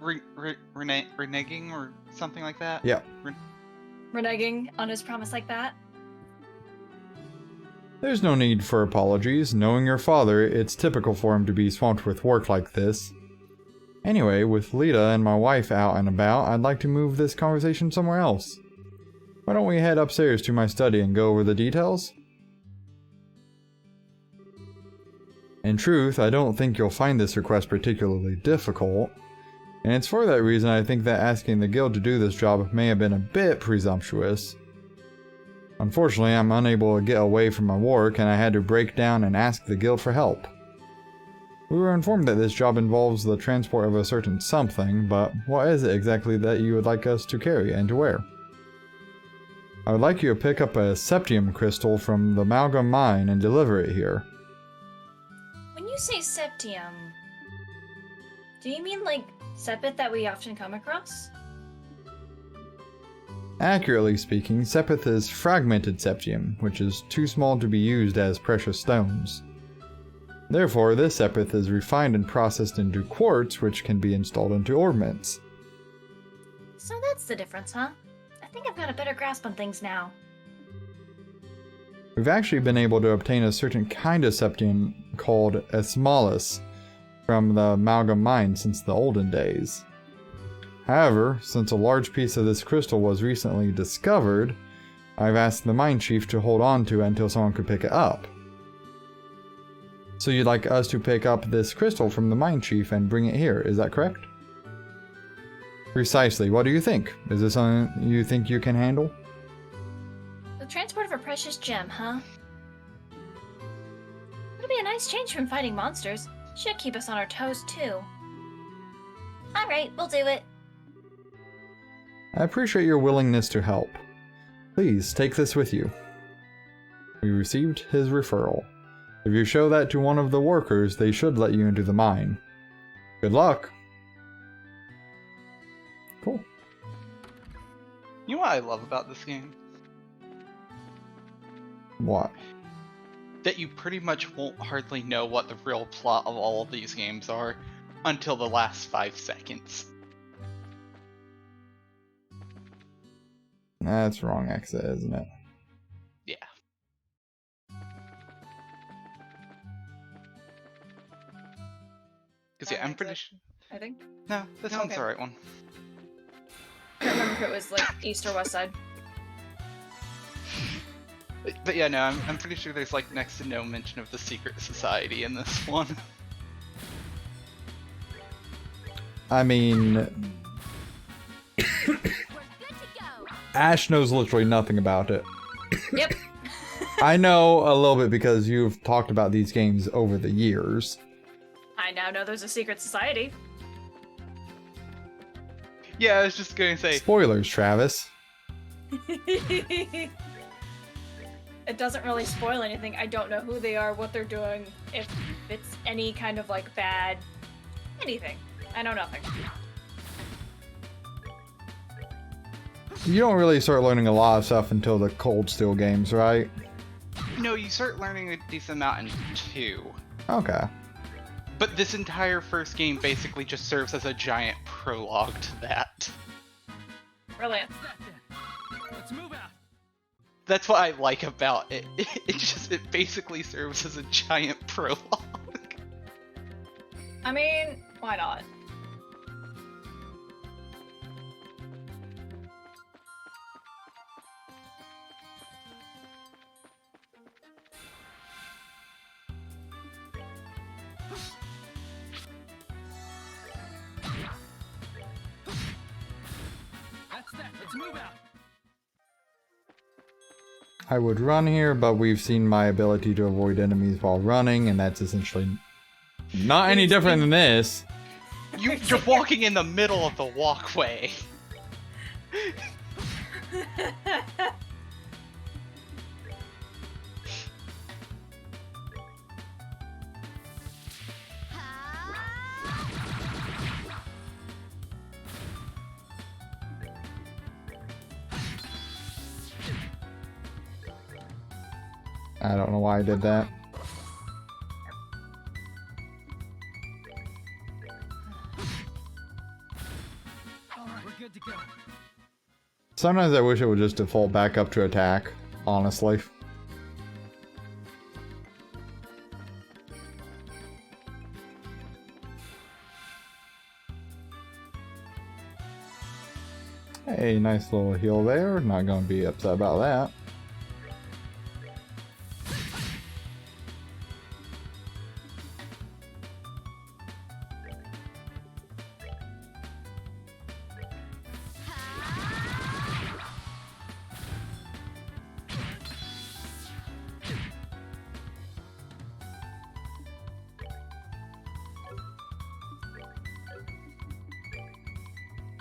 A: Reneging or something like that?
B: Yeah.
C: Reneging
E: on his promise like that.
B: There's no need for apologies. Knowing your father, it's typical for him to be swamped with work like this. Anyway, with Lita and my wife out and about, I'd like to move this conversation somewhere else. Why don't we head upstairs to my study and go over the details? In truth, I don't think you'll find this request particularly difficult, and it's for that reason I think that asking the guild to do this job may have been a bit presumptuous. Unfortunately, I'm unable to get away from my work, and I had to break down and ask the guild for help. We were informed that this job involves the transport of a certain something, but what is it exactly that you would like us to carry and to where? I would like you to pick up a septium crystal from the Amalgam Mine and deliver it here.
E: When you say septium, do you mean like sepith that we often come across?
B: Accurately speaking, sepith is fragmented septium, which is too small to be used as precious stones. Therefore, this sepith is refined and processed into quartz, which can be installed into ornaments.
E: So that's the difference, huh? I think I've got a better grasp on things now.
B: We've actually been able to obtain a certain kind of septium called Esmalus from the Amalgam Mine since the olden days. However, since a large piece of this crystal was recently discovered, I've asked the mine chief to hold on to it until someone could pick it up. So you'd like us to pick up this crystal from the mine chief and bring it here, is that correct? Precisely. What do you think? Is this something you think you can handle?
E: The transport of a precious gem, huh? It'll be a nice Nice change from fighting monsters. Should keep us on our toes, too. Alright, we'll do it.
B: I appreciate your willingness to help. Please take this with you. We received his referral. If you show that to one of the workers, they should let you into the mine. Good luck. Cool.
A: You know what I love about this game?
B: What?
A: That you pretty much won't hardly know what the real plot of all of these games are until the last 5 seconds.
B: That's wrong exit, isn't it?
A: Yeah. Because yeah, I'm pretty sure.
C: I think.
A: No, this one's
C: Okay.
A: the right one.
C: I can't remember if it was like east or west side.
A: But yeah, no, I'm pretty sure there's like next to no mention of the secret society in this one.
B: I mean, Ash knows literally nothing about it.
C: Yep.
B: I know a little bit because you've talked about these games over the years.
C: I now know there's a secret society.
A: Yeah, I was just going to say.
B: Spoilers, Travis.
C: It doesn't really spoil anything. I don't know who they are, what they're doing, if it's any kind of like bad anything. I know nothing.
B: You don't really start learning a lot of stuff until the Cold Steel games, right?
A: No, you start learning a decent amount in 2.
B: Okay.
A: But this entire first game basically just serves as a giant prologue to that.
C: Brilliant.
D: That then. Let's move out.
A: That's what I like about it. It basically serves as a giant prologue.
C: I mean, why not?
D: That's that. Let's move out.
B: I would run here, but we've seen my ability to avoid enemies while running, and that's essentially not any different than this.
A: You're walking in the middle of the walkway.
B: I don't know why I did that.
D: All right, we're good to go.
B: Sometimes I wish it would just default back up to attack, honestly. Hey, nice little heal there. Not gonna be upset about that.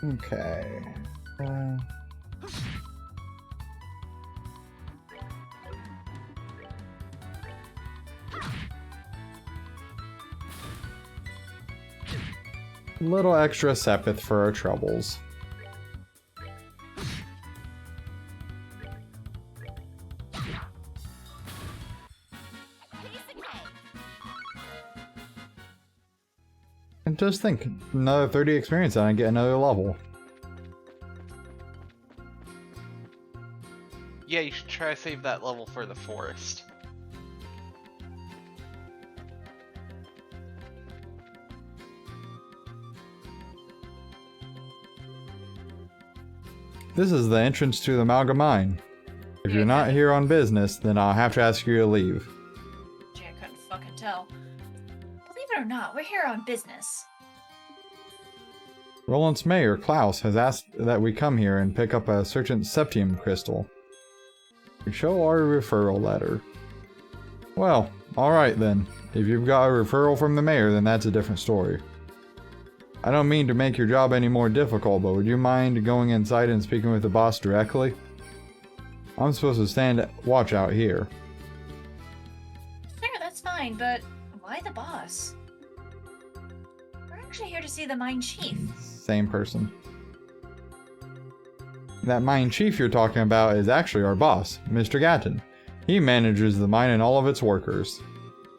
B: Okay. Little extra Sepith for our troubles. And just think, another 30 experience and I get another level.
A: Yeah, you should try to save that level for the forest.
B: This is the entrance to the Malga Mine. If you're not here on business, then I'll have to ask you to leave.
C: Gee, I couldn't fucking tell.
E: Believe it or not, we're here on business.
B: Roland's mayor, Klaus, has asked that we come here and pick up a certain septium crystal. We show our referral letter. Well, alright then. If you've got a referral from the mayor, then that's a different story. I don't mean to make your job any more difficult, but would you mind going inside and speaking with the boss directly? I'm supposed to stand watch out here.
E: Sure, that's fine, but why the boss? We're actually here to see the mine chief.
B: Same person. That mine chief you're talking about is actually our boss, Mr. Gatton. He manages the mine and all of its workers.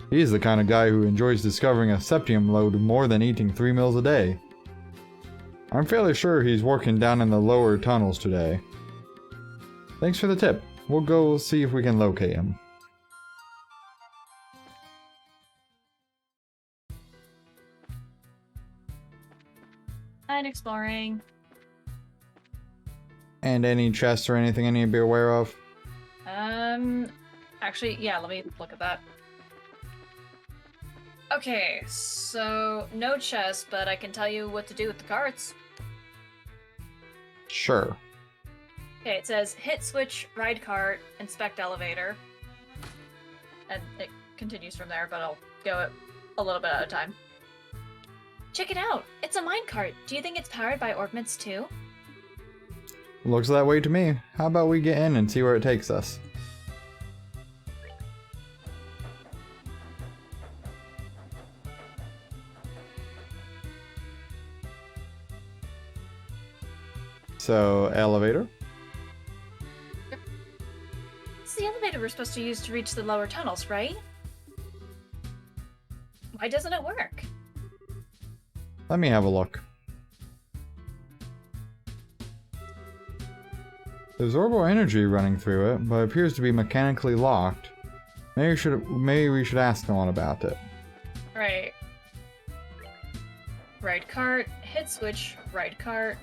B: He's the kind of guy who enjoys discovering a septium lode more than eating 3 meals a day. I'm fairly sure he's working down in the lower tunnels today. Thanks for the tip. We'll go see if we can locate him.
C: And exploring.
B: And any chests or anything I need to be aware of?
C: Actually, yeah, let me look at that. Okay, so no chest, but I can tell you what to do with the carts.
B: Sure.
C: Okay, it says hit switch, ride cart, inspect elevator. And it continues from there, but I'll go it a little bit at a time.
E: Check it out. It's a minecart. Do you think it's powered by orbments too?
B: Looks that way to me. How about we get in and see where it takes us? So, elevator?
E: It's the elevator we're supposed to use to reach the lower tunnels, right?
C: Why doesn't it work?
B: Let me have a look. There's orbital energy running through it, but it appears to be mechanically locked. Maybe we should ask someone about it.
C: Right. Ride cart, hit switch, ride cart.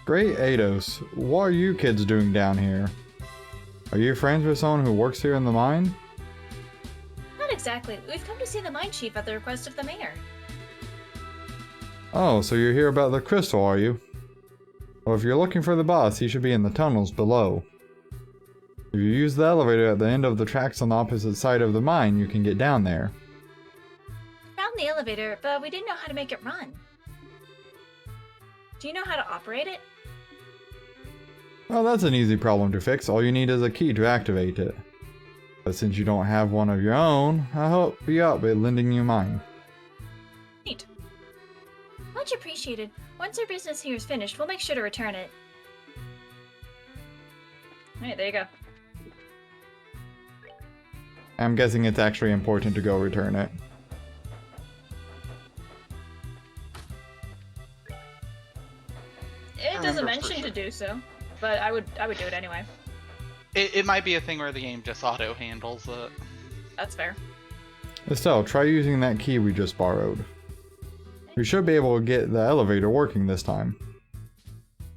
B: Great Eidos, what are you kids doing down here? Are you friends with someone who works here in the mine?
E: Not exactly. We've come to see the mine chief at the request of the mayor.
B: Oh, so you're here about the crystal, are you? Well, if you're looking for the boss, he should be in the tunnels below. If you use the elevator at the end of the tracks on the opposite side of the mine, you can get down there.
E: Found the elevator, but we didn't know how to make it run. Do you know how to operate it?
B: Well, that's an easy problem to fix. All you need is a key to activate it. But since you don't have one of your own, I'll help you out by lending you mine.
E: Neat. Much appreciated. Once our business here is finished, we'll make sure to return it.
C: Alright, there you go.
B: I'm guessing it's actually important to go return it.
C: It doesn't
A: remember
C: mention
A: for
C: to do so, but I would do it anyway.
A: It might be a thing where the game just auto handles it.
C: That's fair.
B: Estelle, try using that key we just borrowed. We should be able to get the elevator working this time.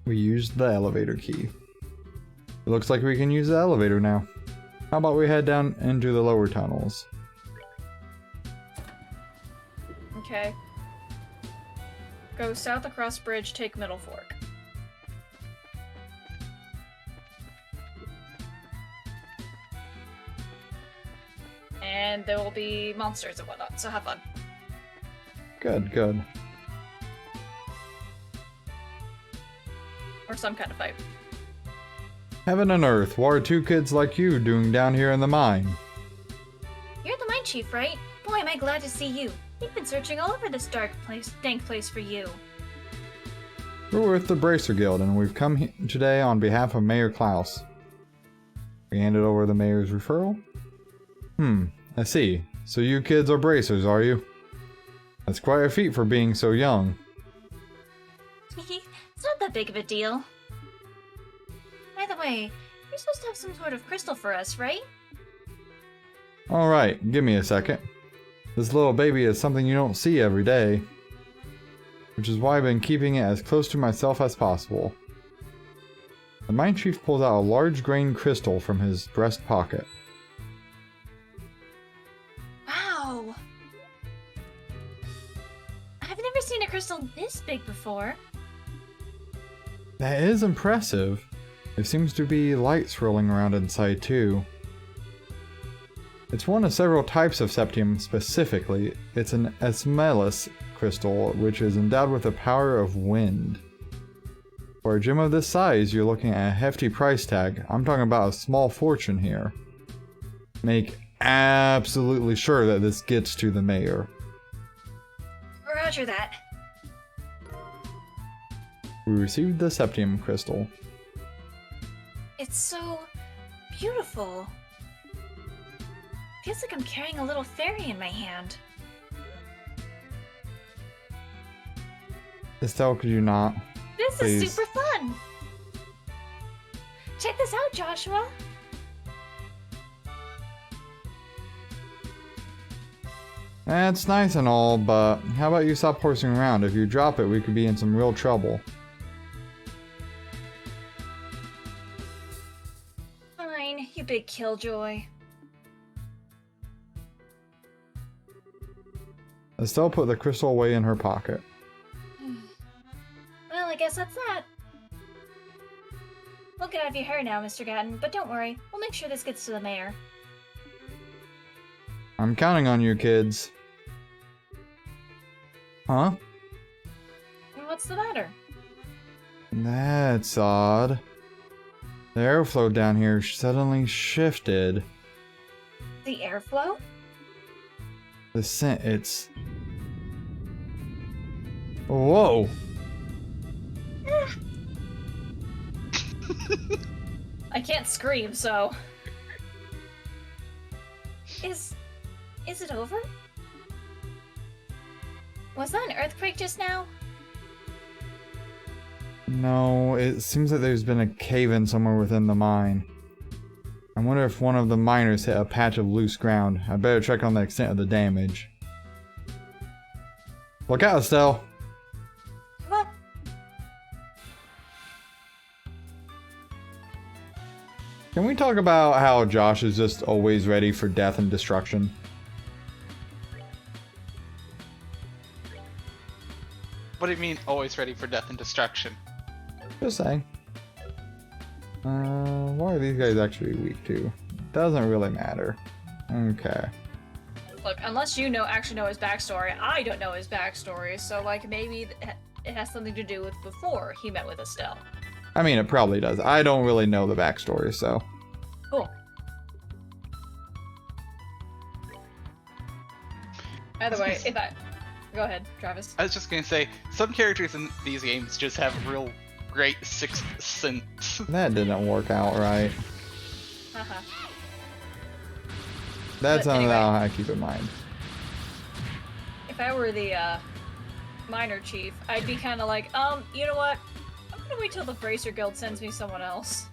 B: We used the elevator key. It looks like we can use the elevator now. How about we head down into the lower tunnels?
C: Okay. Go south across bridge, take Middle Fork. And there will be monsters and whatnot, so have fun.
B: Good, good.
C: Or some kind of fight.
B: Heaven and earth, what are two kids like you doing down here in the mine?
E: You're the mine chief, right? Boy, am I glad to see you. We've been searching all over this dank place for you.
B: We're with the Bracer Guild, and we've come today on behalf of Mayor Klaus. We handed over the mayor's referral? I see. So you kids are bracers, are you? That's quite a feat for being so young.
E: It's not that big of a deal. By the way, you're supposed to have some sort of crystal for us, right?
B: Alright, give me a second. This little baby is something you don't see every day, which is why I've been keeping it as close to myself as possible. The mine chief pulls out a large grain crystal from his breast pocket.
E: Wow!
B: That is impressive. There seems to be light swirling around inside too. It's one of several types of septium specifically. It's an Esmelis crystal, which is endowed with the power of wind. For a gem of this size, you're looking at a hefty price tag. I'm talking about a small fortune here. Make absolutely sure that this gets to the mayor.
E: Roger that.
B: We received the septium crystal.
E: It's so beautiful. Feels like I'm carrying a little fairy in my hand.
B: Estelle, could you not?
E: This
B: Please.
E: is super fun! Check this out, Joshua!
B: That's nice and all, but how about you stop horsing around? If you drop it, we could be in some real trouble.
E: Fine, you big killjoy.
B: Estelle put the crystal away in her pocket.
E: Well, I guess that's that. We'll get out of your hair now, Mr. Gatton, but don't worry, we'll make sure this gets to the mayor.
B: I'm counting on you, kids. Huh?
E: What's the matter?
B: That's odd. The airflow down here suddenly shifted.
E: The airflow?
B: The scent, it's... Whoa!
C: I can't scream, so.
E: Is it over? Was that an earthquake just now?
B: No, it seems like there's been a cave-in somewhere within the mine. I wonder if one of the miners hit a patch of loose ground. I better check on the extent of the damage. Look out, Estelle!
E: What?
B: Can we talk about how Josh is just always ready for death and destruction?
A: What do you mean, always ready for death and destruction?
B: Just saying. What are these guys actually weak to? Doesn't really matter. Okay.
C: Look, unless you actually know his backstory, I don't know his backstory, so like maybe it has something to do with before he met with Estelle.
B: I mean, it probably does. I don't really know the backstory, so...
C: Cool. Either way, if I... Go ahead, Travis.
A: I was just gonna say, some characters in these games just have real great sixth sense.
B: That didn't work out right.
C: Haha.
B: That's
C: But
B: something
C: anyway.
B: that I keep in mind.
C: If I were the minor chief, I'd be kind of like, you know what? I'm gonna wait till the Bracer Guild sends me someone else.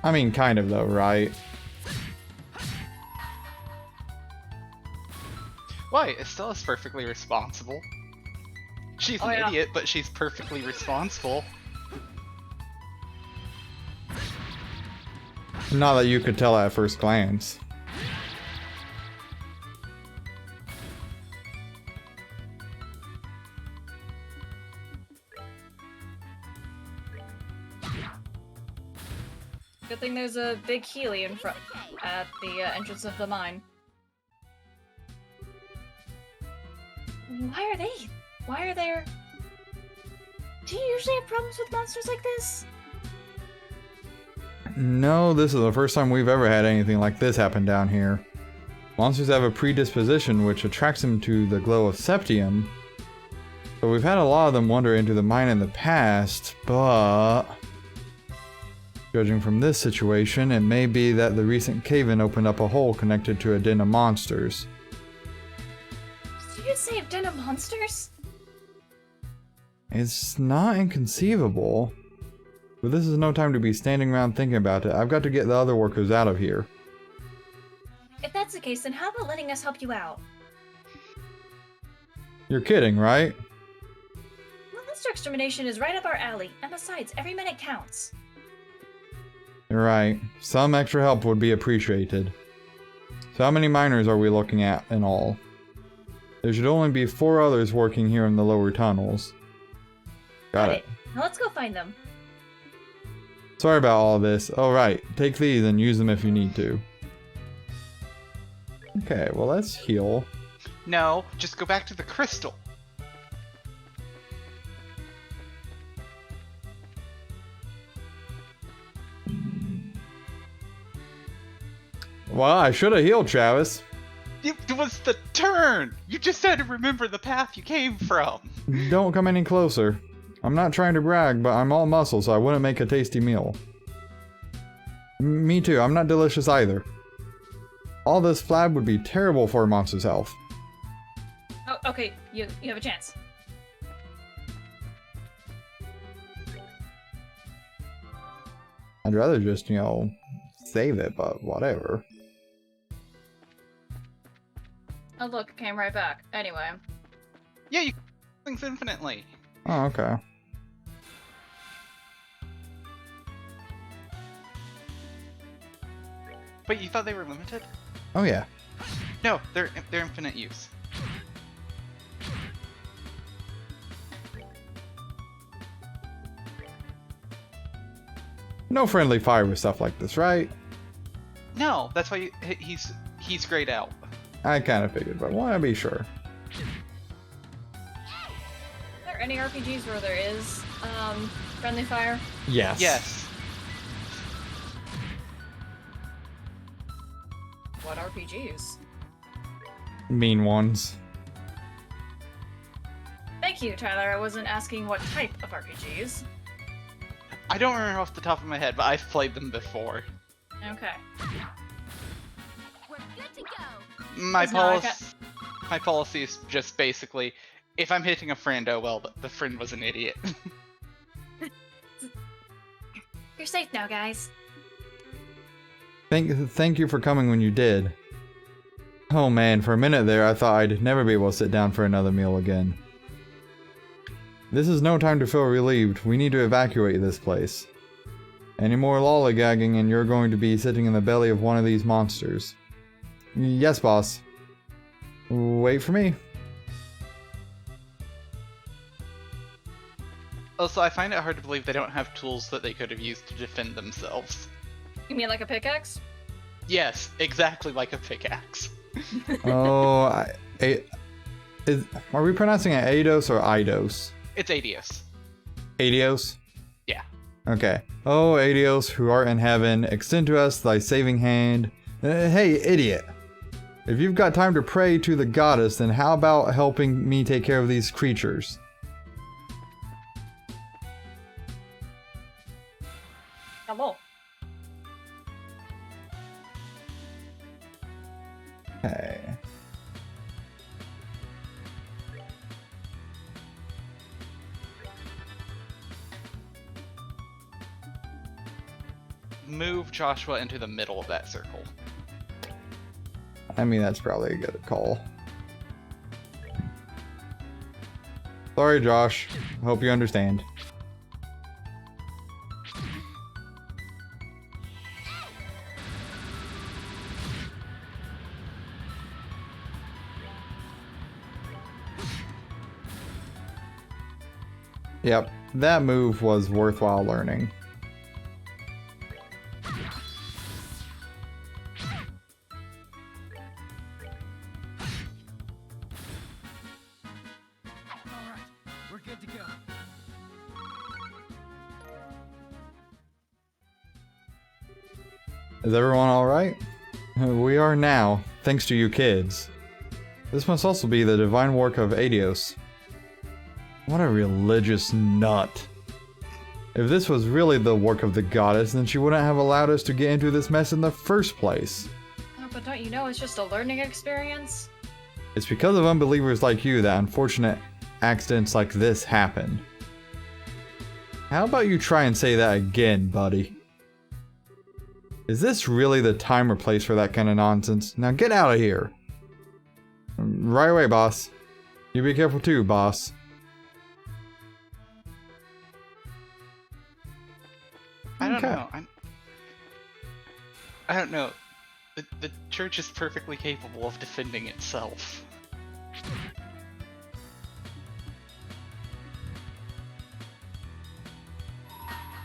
B: I mean, kind of though, right?
A: Why? Estella's perfectly responsible. She's an
C: yeah.
A: idiot, but she's perfectly responsible.
B: Not that you could tell at first glance.
C: Good thing there's a big Healy in front at the entrance of the mine.
E: Why are there... Do you usually have problems with monsters like this?
B: No, this is the first time we've ever had anything like this happen down here. Monsters have a predisposition which attracts them to the glow of septium. So we've had a lot of them wander into the mine in the past, but... judging from this situation, it may be that the recent cave-in opened up a hole connected to a den of monsters.
E: Did you say a den of monsters?
B: It's not inconceivable. But this is no time to be standing around thinking about it. I've got to get the other workers out of here.
E: If that's the case, then how about letting us help you out?
B: You're kidding, right?
E: Monster extermination is right up our alley, and besides, every minute counts.
B: You're right. Some extra help would be appreciated. So how many miners are we looking at in all? There should only be 4 others working here in the lower tunnels. Got it.
E: Now let's go find them.
B: Sorry about all this. Oh right, take these and use them if you need to. Okay, well let's heal.
A: No, just go back to the crystal.
B: Well, I should have healed Travis.
A: It was the turn! You just had to remember the path you came from.
B: Don't come any closer. I'm not trying to brag, but I'm all muscle, so I wouldn't make a tasty meal. Me too, I'm not delicious either. All this flab would be terrible for a monster's health.
C: Oh, okay. You have a chance.
B: I'd rather just, you know, save it, but whatever.
C: Oh, look, it came right back. Anyway.
A: Yeah, you can things infinitely.
B: Oh, okay.
A: Wait, you thought they were limited?
B: Oh yeah.
A: No, they're infinite use.
B: No friendly fire with stuff like this, right?
A: No, that's why he's grayed out.
B: I kind of figured, but want to be sure.
C: Are there any RPGs where there is friendly fire?
B: Yes.
A: Yes.
C: What RPGs?
B: Mean ones.
C: Thank you, Tyler. I wasn't asking what type of RPGs.
A: I don't remember off the top of my head, but I've played them before.
C: Okay.
E: We're good to go.
A: My
C: No, I
A: my policy is just basically, if I'm hitting a friend, oh well, the friend was an idiot.
E: You're safe now, guys.
B: Thank you for coming when you did. Oh man, for a minute there I thought I'd never be able to sit down for another meal again. This is no time to feel relieved. We need to evacuate this place. Any more lollygagging and you're going to be sitting in the belly of one of these monsters. Yes, boss. Wait for me.
A: Also, I find it hard to believe they don't have tools that they could have used to defend themselves.
C: You mean like a pickaxe?
A: Yes, exactly like a pickaxe.
B: Oh, are we pronouncing it Eidos or Eidos?
A: It's Adios.
B: Adios?
A: Yeah.
B: Okay. Oh, Adios, who art in heaven, extend to us thy saving hand. Hey, idiot. If you've got time to pray to the goddess, then how about helping me take care of these creatures?
C: Hello.
B: Okay.
A: Move Joshua into the middle of that circle.
B: I mean, that's probably a good call. Sorry, Josh. Hope you understand. Yep, that move was worthwhile learning.
D: Alright, we're good to go.
B: Is everyone alright? We are now, thanks to you kids. This must also be the divine work of Adios. What a religious nut. If this was really the work of the goddess, then she wouldn't have allowed us to get into this mess in the first place.
C: Oh, but don't you know it's just a learning experience?
B: It's because of unbelievers like you that unfortunate accidents like this happen. How about you try and say that again, buddy? Is this really the time or place for that kind of nonsense? Now get out of here. Right away, boss. You be careful too, boss.
A: I don't
B: Okay.
A: know. I don't know. The church is perfectly capable of defending itself.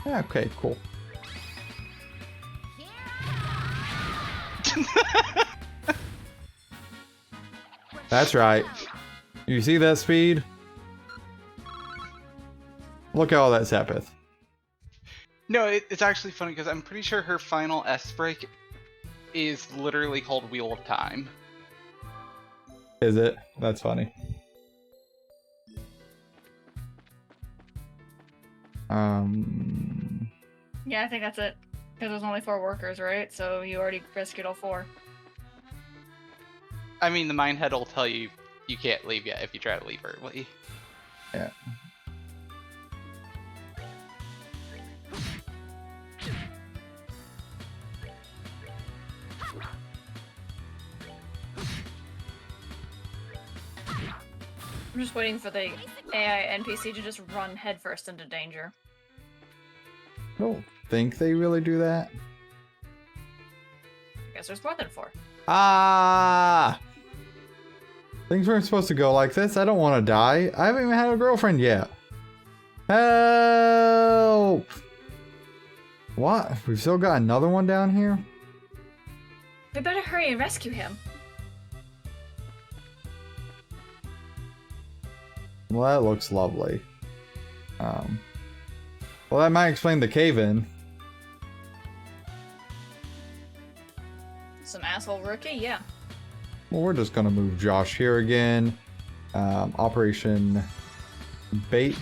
B: Yeah, okay, cool. That's right. You see that speed? Look at all that Sepith.
A: No, it's actually funny because I'm pretty sure her final S break is literally called Wheel of Time.
B: Is it? That's funny.
C: Yeah, I think that's it. Because there's only 4 workers, right? So you already rescued all 4.
A: I mean, the Mindhead will tell you you can't leave yet if you try to leave early.
B: Yeah.
C: I'm just waiting for the AI NPC to just run headfirst into danger.
B: I don't think they really do that.
C: I guess there's more than 4.
B: Ah! Things weren't supposed to go like this. I don't want to die. I haven't even had a girlfriend yet. Help! What? We've still got another one down here?
C: We better hurry and rescue him.
B: Well, that looks lovely. Well, that might explain the cave-in.
C: Some asshole rookie, yeah.
B: Well, we're just gonna move Josh here again. Operation Bait.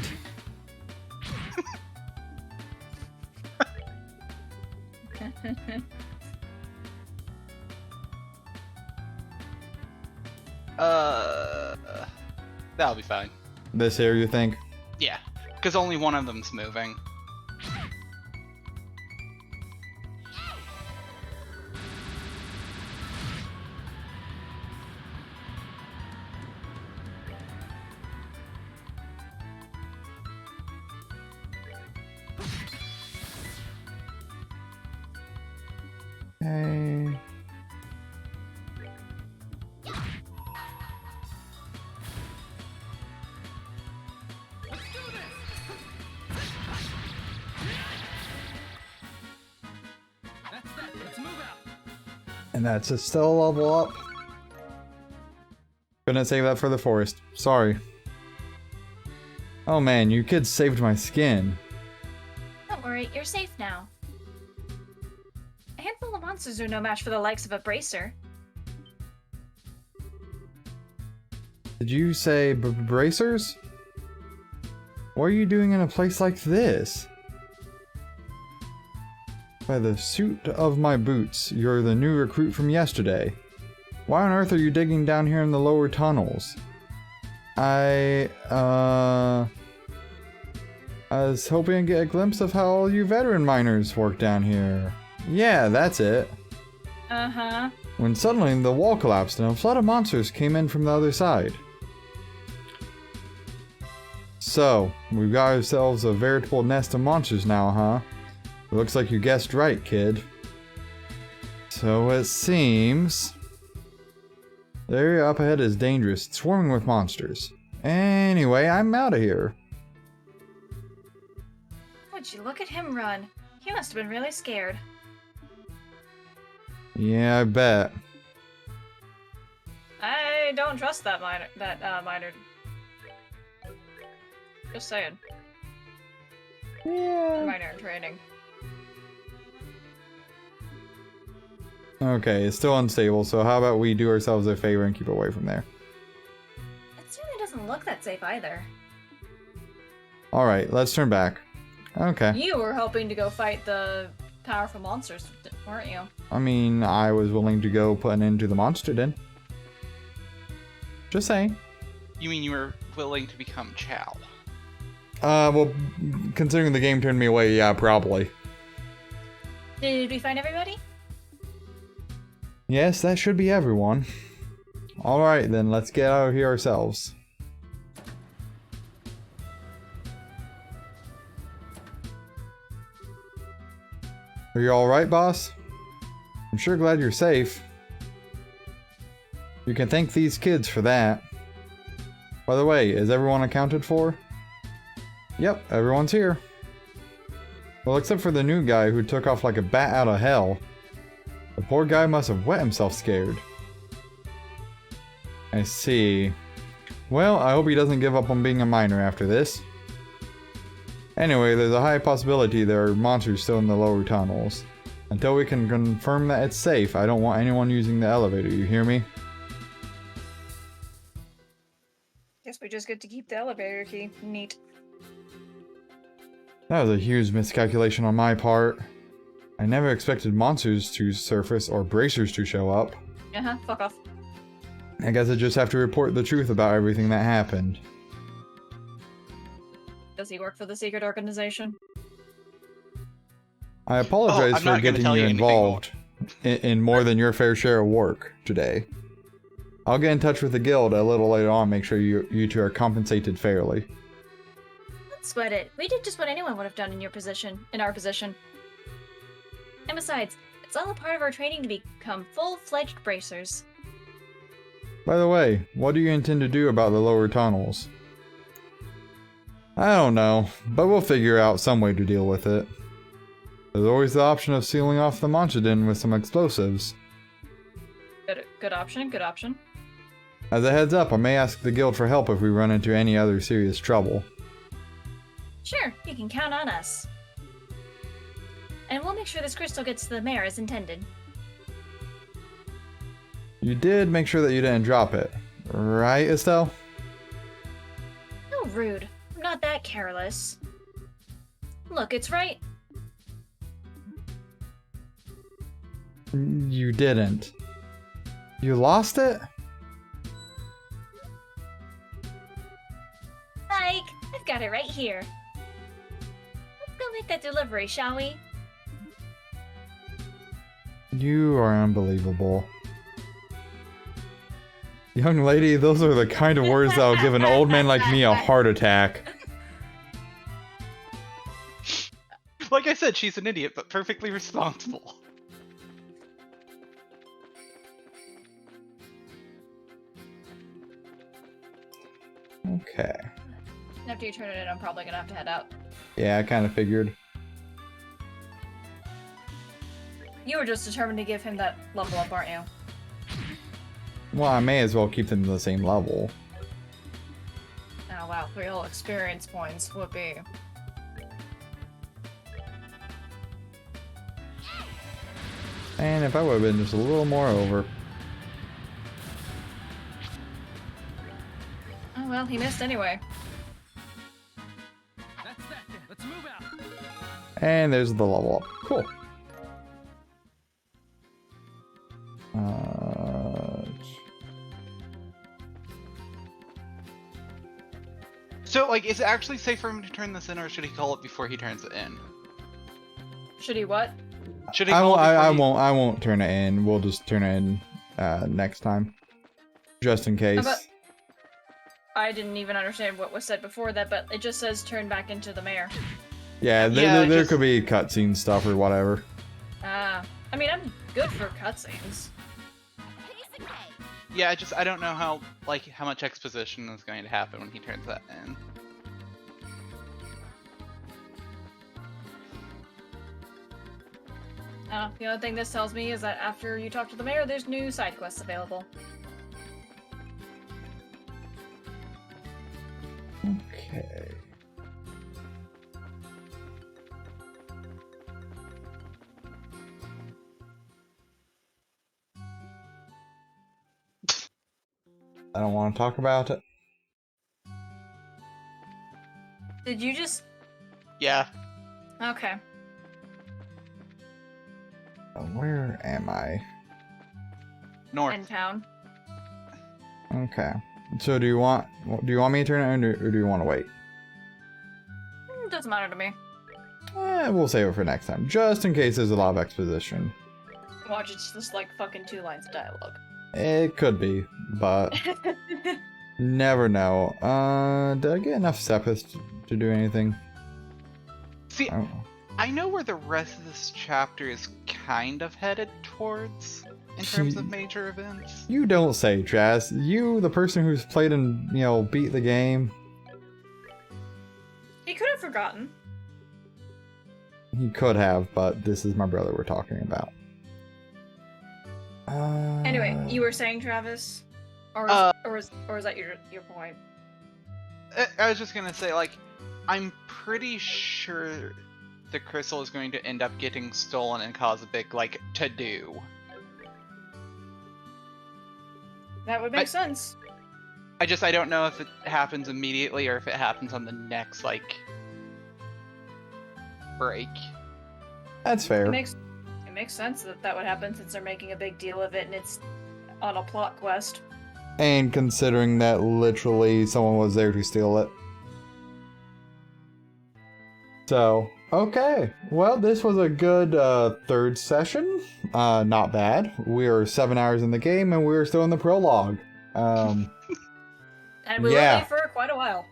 A: That'll be fine.
B: This here, you think?
A: Yeah, because only one of them's moving.
B: Okay.
D: That's that. Let's move out.
B: And that's a still level up. Couldn't save that for the forest. Sorry. Oh man, you kids saved my skin.
E: Don't worry, you're safe now. A handful of monsters are no match for the likes of a bracer.
B: Did you say bracers? What are you doing in a place like this? By the suit of my boots, you're the new recruit from yesterday. Why on earth are you digging down here in the lower tunnels? I was hoping to get a glimpse of how all you veteran miners work down here. Yeah, that's it.
C: Uh-huh.
B: When suddenly the wall collapsed and a flood of monsters came in from the other side. So, we've got ourselves a veritable nest of monsters now, huh? It looks like you guessed right, kid. So it seems... the area up ahead is dangerous. It's swarming with monsters. Anyway, I'm out of here.
E: Would you look at him run? He must have been really scared.
B: Yeah, I bet.
C: I don't trust that miner. Miner. Just saying.
B: Yeah.
C: Miner in training.
B: Okay, it's still unstable, so how about we do ourselves a favor and keep away from there?
E: It certainly doesn't look that safe either.
B: Alright, let's turn back. Okay.
C: You were hoping to go fight the powerful monsters, weren't you?
B: I mean, I was willing to go put an end to the monster den. Just saying.
A: You mean you were willing to become Chow?
B: Well, considering the game turned me away, yeah, probably.
E: Did we find everybody?
B: Yes, that should be everyone. Alright then, let's get out of here ourselves. Are you alright, boss? I'm sure glad you're safe. You can thank these kids for that. By the way, is everyone accounted for? Yep, everyone's here. Well, except for the new guy who took off like a bat out of hell. The poor guy must have wet himself scared. I see. Well, I hope he doesn't give up on being a miner after this. Anyway, there's a high possibility there are monsters still in the lower tunnels. Until we can confirm that it's safe, I don't want anyone using the elevator, you hear me?
C: Guess we just get to keep the elevator key. Neat.
B: That was a huge miscalculation on my part. I never expected monsters to surface or bracers to show up.
C: Fuck off.
B: I guess I just have to report the truth about everything that happened.
C: Does he work for the secret organization?
B: I apologize
A: I'm
B: for
A: not gonna
B: getting
A: tell
B: you
A: you anything
B: involved in more than your fair share of work today. I'll get in touch with the guild a little later on, make sure you two are compensated fairly.
E: Don't sweat it. We did just what anyone would have done in our position. And besides, it's all a part of our training to become full-fledged bracers.
B: By the way, what do you intend to do about the lower tunnels? I don't know, but we'll figure out some way to deal with it. There's always the option of sealing off the monster den with some explosives.
C: Good option, good option.
B: As a heads up, I may ask the guild for help if we run into any other serious trouble.
E: Sure, you can count on us. And we'll make sure this crystal gets to the mayor as intended.
B: You did make sure that you didn't drop it, right, Estelle?
E: No rude. I'm not that careless. Look, it's right.
B: You didn't. You lost it?
E: Like, I've got it right here. Let's go make that delivery, shall we?
B: You are unbelievable. Young lady, those are the kind of words that'll give an old man like me a heart attack.
A: Like I said, she's an idiot, but perfectly responsible.
B: Okay.
C: After you turn it in, I'm probably gonna have to head out.
B: Yeah, I kind of figured.
C: You were just determined to give him that level up, aren't you?
B: Well, I may as well keep them to the same level.
C: Oh wow, 3 whole experience points. Whoopee.
B: And if I would have been just a little more over.
C: Oh well, he missed anyway.
D: That's that then. Let's move out.
B: And there's the level up. Cool.
A: So, like, is it actually safe for him to turn this in, or should he call it before he turns it in?
C: Should he what?
A: Should he
B: I
A: call
B: won't,
A: it before
B: I
A: he...
B: won't. I won't turn it in. We'll just turn it in next time, just in case.
C: But I didn't even understand what was said before that, but it just says turn back into the mayor.
B: Yeah,
A: Yeah,
B: there
A: just-
B: could be cutscene stuff or whatever.
C: I mean, I'm good for cutscenes.
A: Yeah, I don't know how much exposition is going to happen when he turns that in.
C: The only thing this tells me is that after you talk to the mayor, there's new side quests available.
B: Okay. I don't want to talk about it.
C: Did you just...
A: Yeah.
C: Okay.
B: Where am I?
A: North.
C: End town.
B: Okay. So do you want me to turn it in, or do you want to wait?
C: Doesn't matter to me.
B: We'll save it for next time, just in case there's a lot of exposition.
C: Watch, it's just like fucking 2 lines of dialogue.
B: It could be, but never know. Did I get enough Sepith to do anything?
A: See,
B: Oh.
A: I know where the rest of this chapter is kind of headed towards in terms of major events.
B: You don't say, Chaz. You, the person who's played and, beat the game.
C: He could have forgotten.
B: He could have, but this is my brother we're talking about.
C: Anyway, you were saying, Travis? Or is that your point?
A: I was just gonna say, like, I'm pretty sure the crystal is going to end up getting stolen and cause a big, like, to-do.
C: That would make sense.
A: I don't know if it happens immediately or if it happens on the next, like, break.
B: That's fair.
C: It makes sense that would happen since they're making a big deal of it and it's on a plot quest.
B: And considering that literally someone was there to steal it. So, okay. Well, this was a good third session. Not bad. We are 7 hours in the game and we're still in the prologue.
C: And we were
B: Yeah.
C: there for quite a while.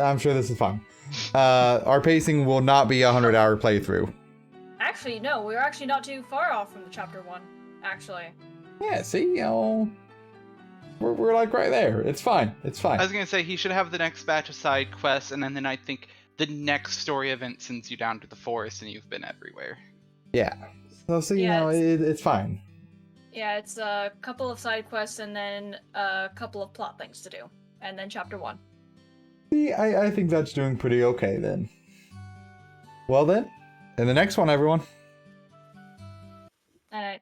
B: I'm sure this is fun. Our pacing will not be a 100-hour playthrough.
C: Actually, no, we're actually not too far off from the chapter 1, actually.
B: Yeah, see, we're like right there. It's fine. It's fine.
A: I was gonna say, he should have the next batch of side quests, and then I think the next story event sends you down to the forest and you've been everywhere.
B: Yeah. So, see,
C: Yeah,
B: it's fine.
C: Yeah, it's a couple of side quests and then a couple of plot things to do. And then chapter 1.
B: See, I think that's doing pretty okay then. Well then, in the next one, everyone.
C: Alright.